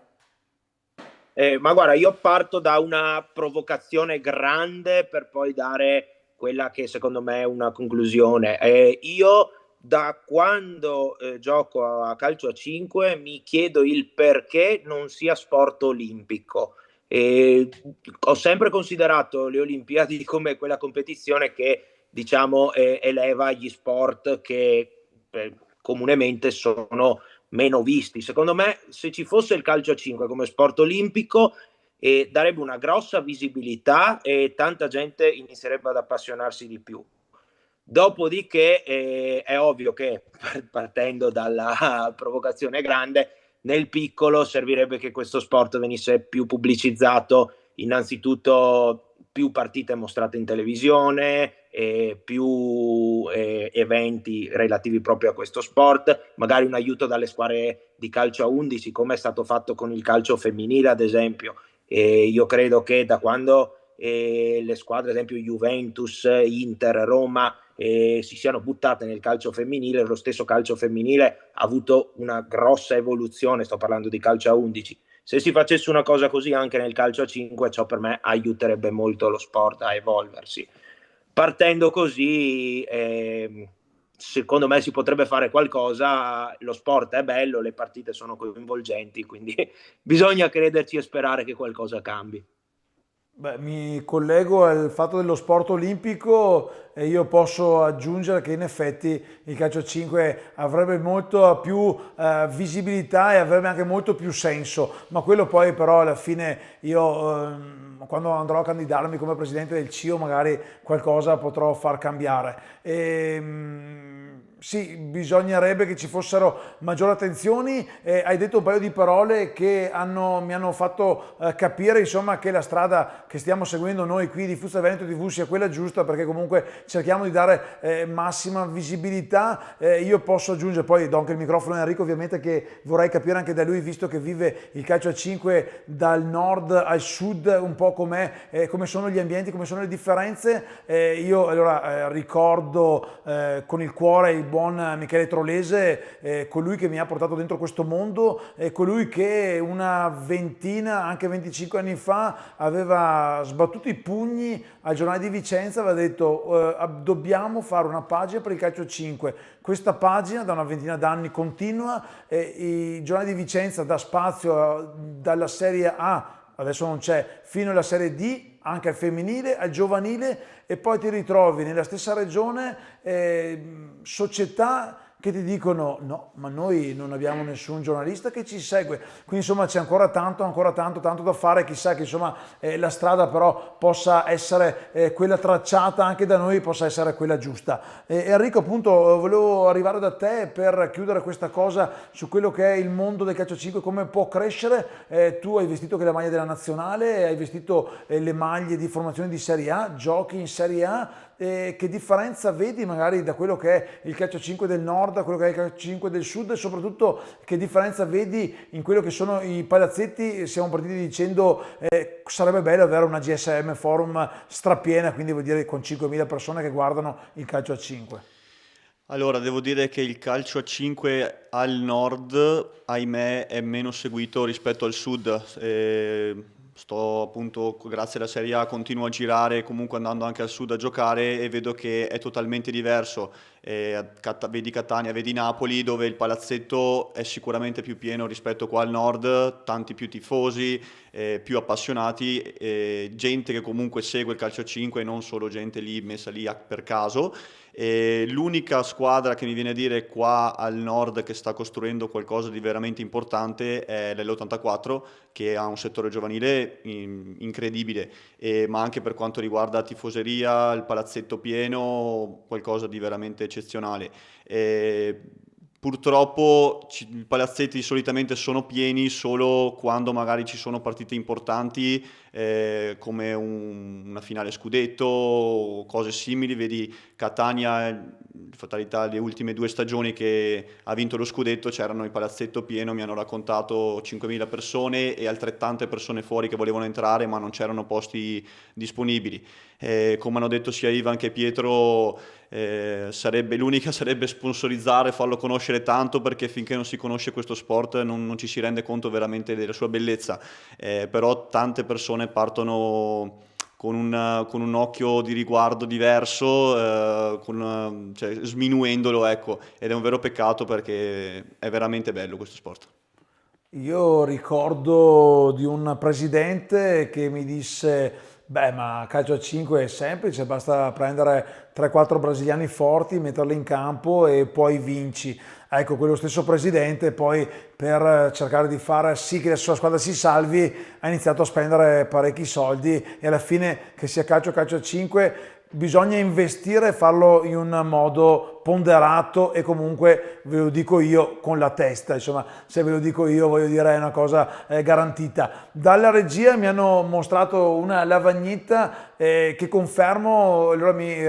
Ma guarda, io parto da una provocazione grande per poi dare quella che secondo me è una conclusione. Io da quando gioco a calcio a 5 mi chiedo il perché non sia sport olimpico. Ho sempre considerato le Olimpiadi come quella competizione che, diciamo, eleva gli sport che comunemente sono meno visti. Secondo me, se ci fosse il calcio a 5 come sport olimpico, darebbe una grossa visibilità e tanta gente inizierebbe ad appassionarsi di più. Dopodiché è ovvio che, partendo dalla provocazione grande, nel piccolo servirebbe che questo sport venisse più pubblicizzato, innanzitutto più partite mostrate in televisione e più eventi relativi proprio a questo sport, magari un aiuto dalle squadre di calcio a 11 come è stato fatto con il calcio femminile ad esempio. E io credo che da quando le squadre ad esempio Juventus, Inter, Roma si siano buttate nel calcio femminile, lo stesso calcio femminile ha avuto una grossa evoluzione, sto parlando di calcio a 11. Se si facesse una cosa così anche nel calcio a 5, ciò per me aiuterebbe molto lo sport a evolversi. Partendo così, secondo me si potrebbe fare qualcosa, lo sport è bello, le partite sono coinvolgenti, quindi bisogna crederci e sperare che qualcosa cambi. Beh, mi collego al fatto dello sport olimpico e io posso aggiungere che in effetti il calcio a 5 avrebbe molto più visibilità e avrebbe anche molto più senso, ma quello poi però alla fine io quando andrò a candidarmi come presidente del CIO magari qualcosa potrò far cambiare. Sì, bisognerebbe che ci fossero maggiori attenzioni. Hai detto un paio di parole che mi hanno fatto capire insomma, che la strada che stiamo seguendo noi qui di Futsal Veneto TV sia quella giusta, perché comunque cerchiamo di dare massima visibilità. Io posso aggiungere, poi do anche il microfono a Enrico ovviamente, che vorrei capire anche da lui, visto che vive il calcio a 5 dal nord al sud, un po' come sono gli ambienti, come sono le differenze. Io allora ricordo con il cuore il buon Michele Trolese, colui che mi ha portato dentro questo mondo, colui che una ventina, anche 25 anni fa, aveva sbattuto i pugni al giornale di Vicenza, aveva detto dobbiamo fare una pagina per il calcio 5. Questa pagina da una ventina d'anni continua, il giornale di Vicenza dà spazio dalla Serie A, adesso non c'è, fino alla Serie D, anche al femminile, al giovanile, e poi ti ritrovi nella stessa regione società che ti dicono no, ma noi non abbiamo nessun giornalista che ci segue, quindi insomma c'è ancora tanto da fare. Chissà che insomma la strada però possa essere quella tracciata anche da noi, possa essere quella giusta. Enrico, appunto, volevo arrivare da te per chiudere questa cosa su quello che è il mondo del calcio 5, come può crescere. Tu hai vestito che la maglia della nazionale, hai vestito le maglie di formazione di Serie A, giochi in Serie A. Che differenza vedi magari da quello che è il calcio 5 del nord a quello che è il calcio 5 del sud, e soprattutto che differenza vedi in quello che sono i palazzetti? Siamo partiti dicendo sarebbe bello avere una GSM Forum strapiena, quindi vuol dire con 5.000 persone che guardano il calcio a 5. Allora, devo dire che il calcio a 5 al nord, ahimè, è meno seguito rispetto al sud. Sto appunto, grazie alla Serie A, continuo a girare, comunque andando anche al sud a giocare, e vedo che è totalmente diverso. Vedi Catania, vedi Napoli, dove il palazzetto è sicuramente più pieno rispetto qua al nord, tanti più tifosi, più appassionati, gente che comunque segue il calcio a 5 e non solo gente lì messa lì per caso. L'unica squadra che mi viene a dire qua al nord che sta costruendo qualcosa di veramente importante è l'L84, che ha un settore giovanile incredibile, ma anche per quanto riguarda tifoseria, il palazzetto pieno, qualcosa di veramente eccezionale. Purtroppo i palazzetti solitamente sono pieni solo quando magari ci sono partite importanti, come una finale scudetto o cose simili. Vedi Catania, fatalità, le ultime 2 stagioni che ha vinto lo scudetto, c'erano il palazzetto pieno, mi hanno raccontato 5.000 persone e altrettante persone fuori che volevano entrare ma non c'erano posti disponibili. Come hanno detto sia Ivan che Pietro, l'unica sarebbe sponsorizzare, farlo conoscere tanto, perché finché non si conosce questo sport non ci si rende conto veramente della sua bellezza. Però tante persone partono con un occhio di riguardo diverso, cioè, sminuendolo, ecco, ed è un vero peccato perché è veramente bello questo sport. Io ricordo di un presidente che mi disse: beh, ma calcio a 5 è semplice, basta prendere 3-4 brasiliani forti, metterli in campo e poi vinci. Ecco, quello stesso presidente poi, per cercare di far sì che la sua squadra si salvi, ha iniziato a spendere parecchi soldi, e alla fine, che sia calcio a 5, bisogna investire e farlo in un modo ponderato e comunque ve lo dico io con la testa, insomma, se ve lo dico io voglio dire è una cosa garantita. Dalla regia mi hanno mostrato una lavagnetta che confermo, allora mi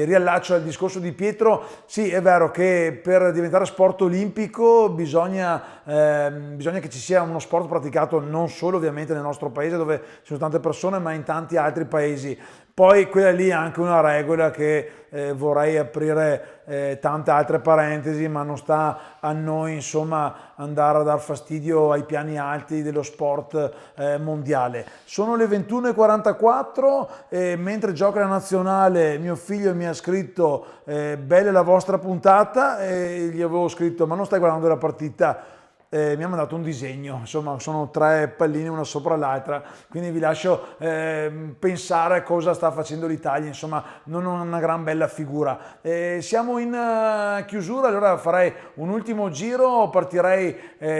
riallaccio al discorso di Pietro. Sì, è vero che per diventare sport olimpico bisogna che ci sia uno sport praticato non solo ovviamente nel nostro paese dove ci sono tante persone, ma in tanti altri paesi. Poi quella lì è anche una regola che vorrei aprire tante altre parentesi, ma non sta a noi insomma andare a dar fastidio ai piani alti dello sport mondiale. Sono le 21:44 e mentre gioca la nazionale mio figlio mi ha scritto bella la vostra puntata, e gli avevo scritto ma non stai guardando la partita? Mi ha mandato un disegno, insomma sono 3 palline una sopra l'altra, quindi vi lascio pensare a cosa sta facendo l'Italia, insomma non una gran bella figura. Siamo in chiusura, allora farei un ultimo giro, partirei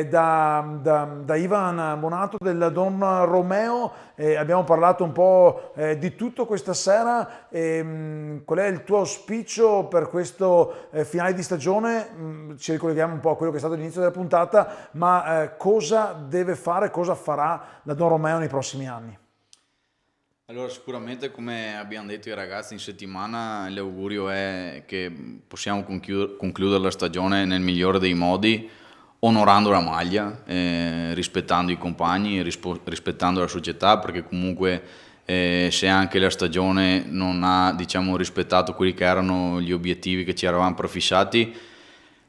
da Ivan Bonato del Don Romeo. Abbiamo parlato un po' di tutto questa sera. Qual è il tuo auspicio per questo finale di stagione? Ci ricolleghiamo un po' a quello che è stato l'inizio della puntata, ma cosa deve fare, cosa farà la Don Romeo nei prossimi anni? Allora, sicuramente, come abbiamo detto ai ragazzi in settimana, l'augurio è che possiamo concludere la stagione nel migliore dei modi, onorando la maglia, rispettando i compagni, rispettando la società, perché comunque se anche la stagione non ha, diciamo, rispettato quelli che erano gli obiettivi che ci eravamo prefissati,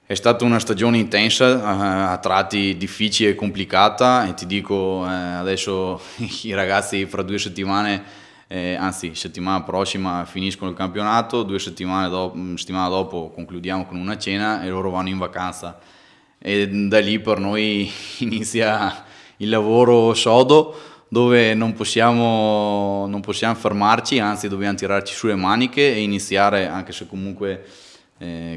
è stata una stagione intensa, a tratti difficile e complicata, e ti dico adesso i ragazzi fra 2 settimane, anzi settimana prossima finiscono il campionato, 2 settimane dopo concludiamo con una cena e loro vanno in vacanza. E da lì per noi inizia il lavoro sodo, dove non possiamo fermarci, anzi dobbiamo tirarci sulle maniche e iniziare, anche se comunque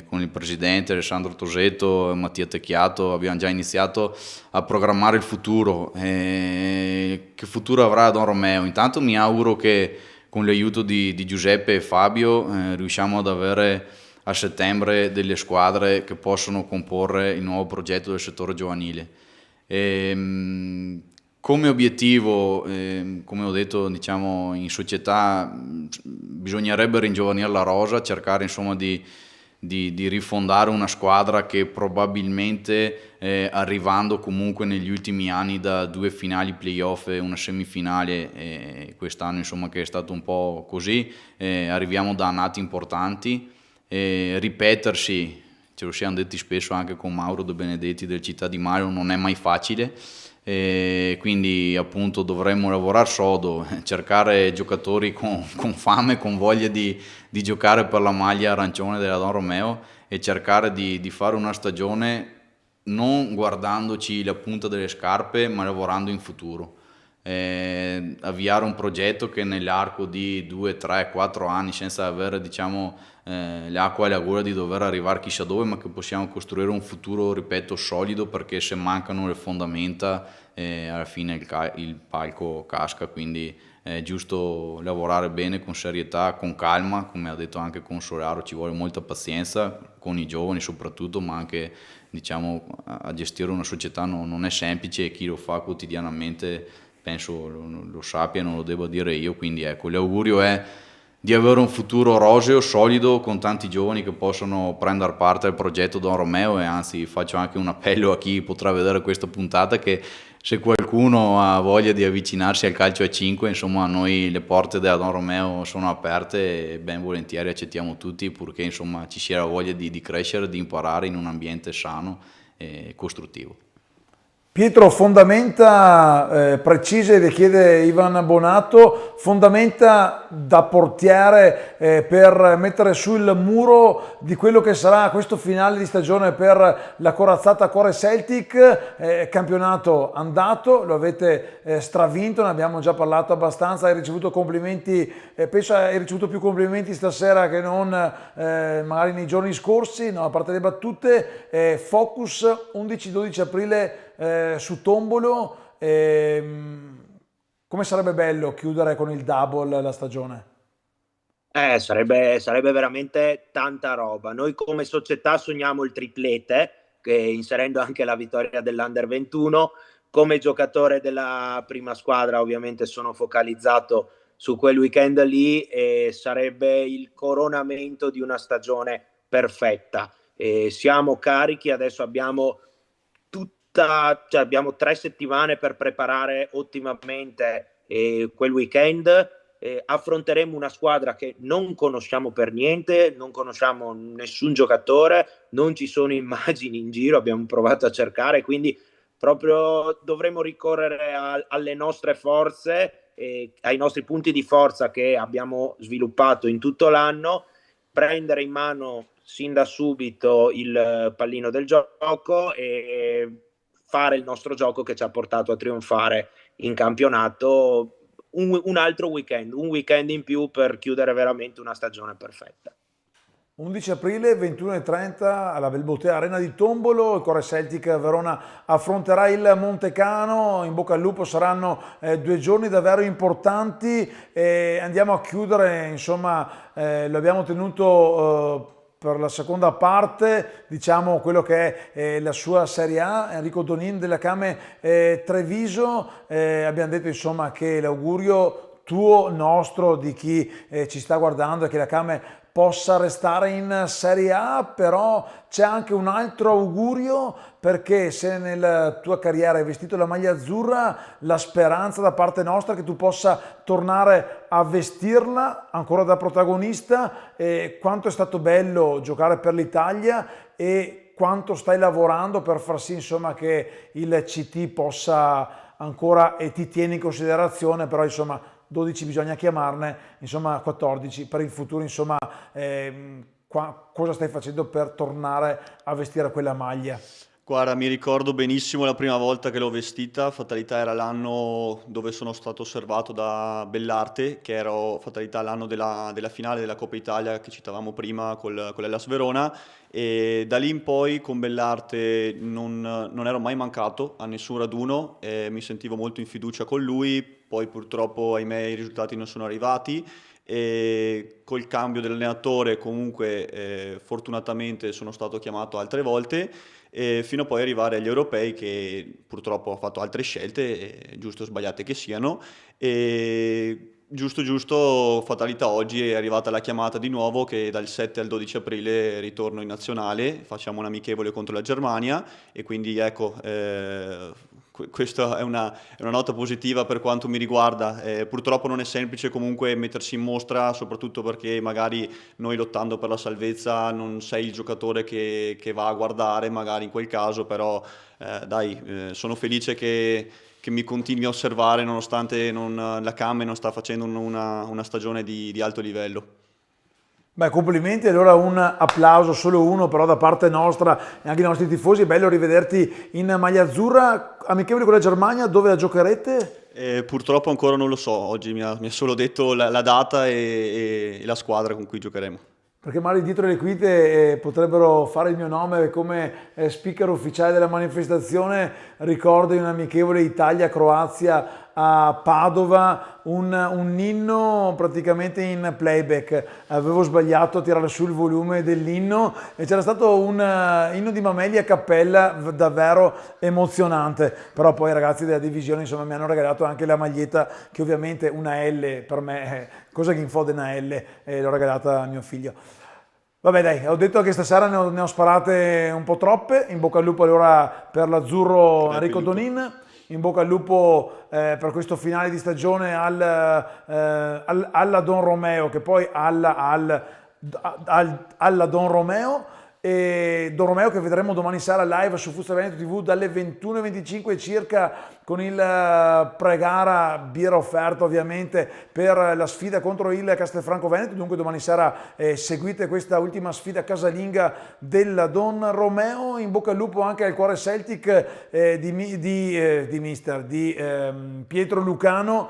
con il presidente Alessandro Tosetto e Mattia Tecchiato abbiamo già iniziato a programmare il futuro. Che futuro avrà Don Romeo? Intanto mi auguro che con l'aiuto di Giuseppe e Fabio riusciamo ad avere a settembre delle squadre che possono comporre il nuovo progetto del settore giovanile. Come obiettivo, come ho detto, diciamo, in società bisognerebbe ringiovanire la rosa, cercare insomma di rifondare una squadra che probabilmente arrivando comunque negli ultimi anni da 2 finali playoff e una semifinale, quest'anno insomma che è stato un po' così, arriviamo da annate importanti. Ripetersi, ce lo siamo detti spesso anche con Mauro De Benedetti del Città di Mario, non è mai facile, quindi appunto dovremmo lavorare sodo, cercare giocatori con fame, con voglia di giocare per la maglia arancione della Don Romeo, e cercare di fare una stagione non guardandoci la punta delle scarpe, ma lavorando in futuro. Avviare un progetto che nell'arco di 2, 3, 4 anni, senza avere, diciamo, l'acqua e la gola di dover arrivare chissà dove, ma che possiamo costruire un futuro, ripeto, solido, perché se mancano le fondamenta alla fine il palco casca. Quindi è giusto lavorare bene, con serietà, con calma, come ha detto anche con Solaro, ci vuole molta pazienza con i giovani soprattutto, ma anche, diciamo, a gestire una società non è semplice, e chi lo fa quotidianamente penso lo sappia, non lo devo dire io. Quindi ecco, l'augurio è di avere un futuro roseo, solido, con tanti giovani che possono prendere parte al progetto Don Romeo. E anzi faccio anche un appello a chi potrà vedere questa puntata, che se qualcuno ha voglia di avvicinarsi al calcio a 5, insomma, a noi le porte della Don Romeo sono aperte e ben volentieri accettiamo tutti, purché insomma ci sia la voglia di crescere, di imparare in un ambiente sano e costruttivo. Pietro, fondamenta precise, le chiede Ivan Bonato, fondamenta da portiere per mettere sul muro di quello che sarà questo finale di stagione per la corazzata Cuore Celtic. Campionato andato, lo avete stravinto, ne abbiamo già parlato abbastanza, hai ricevuto complimenti, penso hai ricevuto più complimenti stasera che non magari nei giorni scorsi, no, a parte le battute. Focus 11-12 aprile su Tombolo. Come sarebbe bello chiudere con il double la stagione? Sarebbe veramente tanta roba. Noi come società sogniamo il triplete, che inserendo anche la vittoria dell'Under 21. Come giocatore della prima squadra ovviamente sono focalizzato su quel weekend lì e sarebbe il coronamento di una stagione perfetta. Siamo carichi, adesso abbiamo 3 settimane per preparare ottimamente quel weekend. Affronteremo una squadra che non conosciamo per niente, non conosciamo nessun giocatore, non ci sono immagini in giro, abbiamo provato a cercare, quindi proprio dovremo ricorrere alle nostre forze, ai nostri punti di forza che abbiamo sviluppato in tutto l'anno, prendere in mano sin da subito il pallino del gioco e fare il nostro gioco che ci ha portato a trionfare in campionato. Un altro weekend, un weekend in più per chiudere veramente una stagione perfetta. 11 aprile, 21:30 alla Belbotea Arena di Tombolo, il Cuore Celtic Verona affronterà il Montecano, in bocca al lupo, saranno 2 giorni davvero importanti e andiamo a chiudere, insomma, lo abbiamo tenuto per la seconda parte, diciamo quello che è la sua Serie A. Enrico Donin della Came Treviso, abbiamo detto insomma che l'augurio tuo, nostro, di chi ci sta guardando è che la Came possa restare in Serie A, però c'è anche un altro augurio, perché se nella tua carriera hai vestito la maglia azzurra, la speranza da parte nostra è che tu possa tornare a vestirla ancora da protagonista. Quanto è stato bello giocare per l'Italia e quanto stai lavorando per far sì insomma che il CT possa ancora, e ti tieni in considerazione, però insomma 12 bisogna chiamarne, insomma 14 per il futuro, insomma cosa stai facendo per tornare a vestire quella maglia? Guarda, mi ricordo benissimo la prima volta che l'ho vestita. Fatalità era l'anno dove sono stato osservato da Bellarte, che ero Fatalità l'anno della finale della Coppa Italia che citavamo prima con l'Hellas Verona, e da lì in poi con Bellarte non ero mai mancato a nessun raduno, e mi sentivo molto in fiducia con lui. Poi purtroppo ahimè i risultati non sono arrivati, e col cambio dell'allenatore comunque fortunatamente sono stato chiamato altre volte, fino a poi arrivare agli europei, che purtroppo ho fatto altre scelte, giusto o sbagliate che siano, e giusto fatalità, oggi è arrivata la chiamata di nuovo che dal 7 al 12 aprile ritorno in nazionale, facciamo un amichevole contro la Germania, e quindi ecco, questa è una nota positiva per quanto mi riguarda. Purtroppo non è semplice comunque mettersi in mostra, soprattutto perché magari noi lottando per la salvezza non sei il giocatore che va a guardare, magari in quel caso, però dai, sono felice che mi continui a osservare nonostante la Came non sta facendo una stagione di alto livello. Beh, complimenti, allora un applauso, solo uno però da parte nostra e anche dei nostri tifosi. È bello rivederti in maglia azzurra. Amichevole con la Germania, dove la giocherete? Purtroppo ancora non lo so, oggi mi ha solo detto la data e la squadra con cui giocheremo. Perché magari dietro le quinte potrebbero fare il mio nome come speaker ufficiale della manifestazione. Ricordo in un amichevole Italia-Croazia a Padova un inno praticamente in playback. Avevo sbagliato a tirare su il volume dell'inno e c'era stato un inno di Mameli a cappella davvero emozionante. Però poi i ragazzi della divisione insomma mi hanno regalato anche la maglietta, che ovviamente una L per me, cosa che infode una L, l'ho regalata a mio figlio. Vabbè dai, ho detto che stasera ne ho sparate un po' troppe. In bocca al lupo allora per l'azzurro Enrico Donin, in bocca al lupo per questo finale di stagione alla Don Romeo, che poi alla Don Romeo. E Don Romeo che vedremo domani sera live su Futsal Veneto TV dalle 21:25 circa, con il pre-gara birra offerta ovviamente per la sfida contro il Castelfranco Veneto. Dunque domani sera seguite questa ultima sfida casalinga della Don Romeo. In bocca al lupo anche al Cuore Celtic di Pietro Lucano,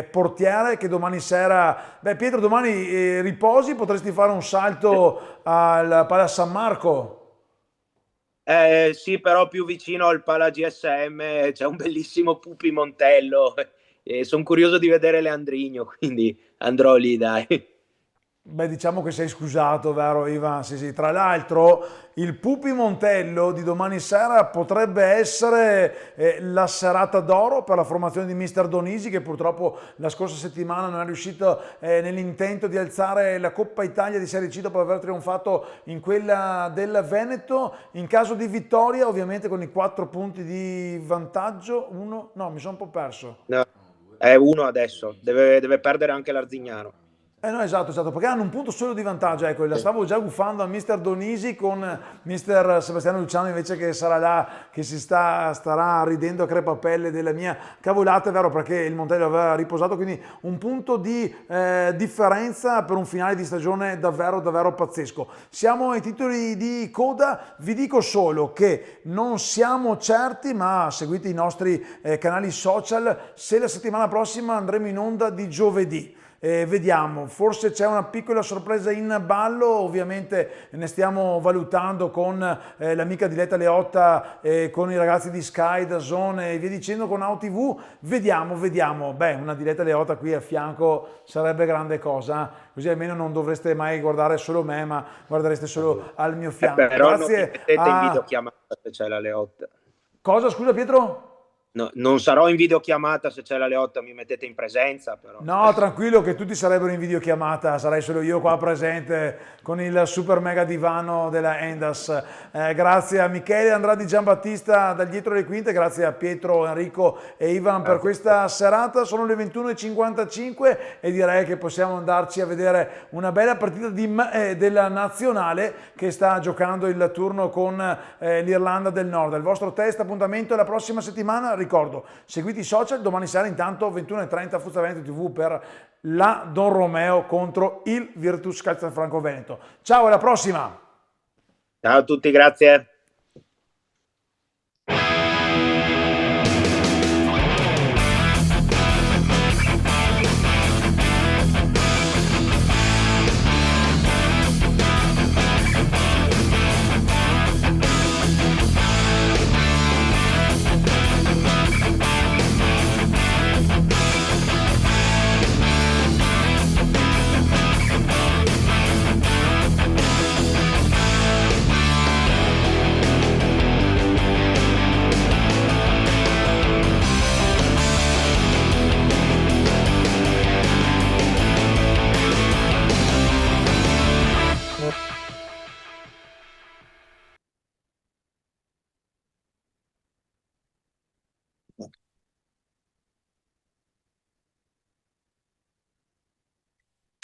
portiere, che domani sera... Beh Pietro, domani riposi, potresti fare un salto al Pala San Marco? Sì, però più vicino al Pala GSM c'è un bellissimo Pupi Montello, sono curioso di vedere Leandrigno, quindi andrò lì, dai. Beh, diciamo che sei scusato, vero Ivan? Sì, sì. Tra l'altro, il Pupi Montello di domani sera potrebbe essere la serata d'oro per la formazione di Mister Donisi, che purtroppo la scorsa settimana non è riuscito nell'intento di alzare la Coppa Italia di Serie C dopo aver trionfato in quella del Veneto. In caso di vittoria, ovviamente con i 4 punti di vantaggio, uno, no, mi sono un po' perso. No, è uno adesso, deve perdere anche l'Arzignano. No, esatto, perché hanno un punto solo di vantaggio, ecco, la stavo già guffando a Mister Donisi con Mister Sebastiano Luciano invece che sarà là, che starà ridendo a crepapelle della mia cavolata, è vero, perché il Montello aveva riposato, quindi un punto di differenza per un finale di stagione davvero, davvero pazzesco. Siamo ai titoli di coda, vi dico solo che non siamo certi, ma seguite i nostri canali social, se la settimana prossima andremo in onda di giovedì. Vediamo, forse c'è una piccola sorpresa in ballo, ovviamente ne stiamo valutando con l'amica Diletta Leotta, con i ragazzi di Sky, DAZN e via dicendo, con AuTV. Vediamo. Beh, una Diletta Leotta qui a fianco sarebbe grande cosa, così almeno non dovreste mai guardare solo me, ma guardereste solo al mio fianco. Però non Grazie mi mettete in videochiamata se c'è la Leotta. Cosa, scusa Pietro? No, non sarò in videochiamata se c'è la Leotta, mi mettete in presenza però. No, tranquillo che tutti sarebbero in videochiamata, sarai solo io qua presente con il super mega divano della Endas. Grazie a Michele Andradi Giambattista dal dietro le quinte, grazie a Pietro, Enrico e Ivan per questa serata. Sono le 21:55 e direi che possiamo andarci a vedere una bella partita della nazionale che sta giocando il turno con l'Irlanda del Nord. Il vostro test appuntamento è la prossima settimana. Ricordo, seguite i social, domani sera intanto 21:30 Fuzza Veneto TV per la Don Romeo contro il Virtus Castelfranco Veneto. Ciao, alla prossima! Ciao a tutti, grazie.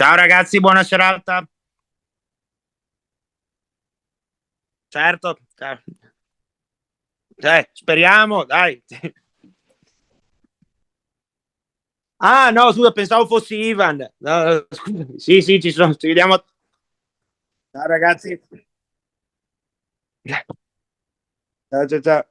Ciao ragazzi, buona serata. Certo, speriamo, dai. Ah no, scusa, pensavo fossi Ivan. No, scusami. Sì, ci sono, ci vediamo. Ciao ragazzi. Ciao.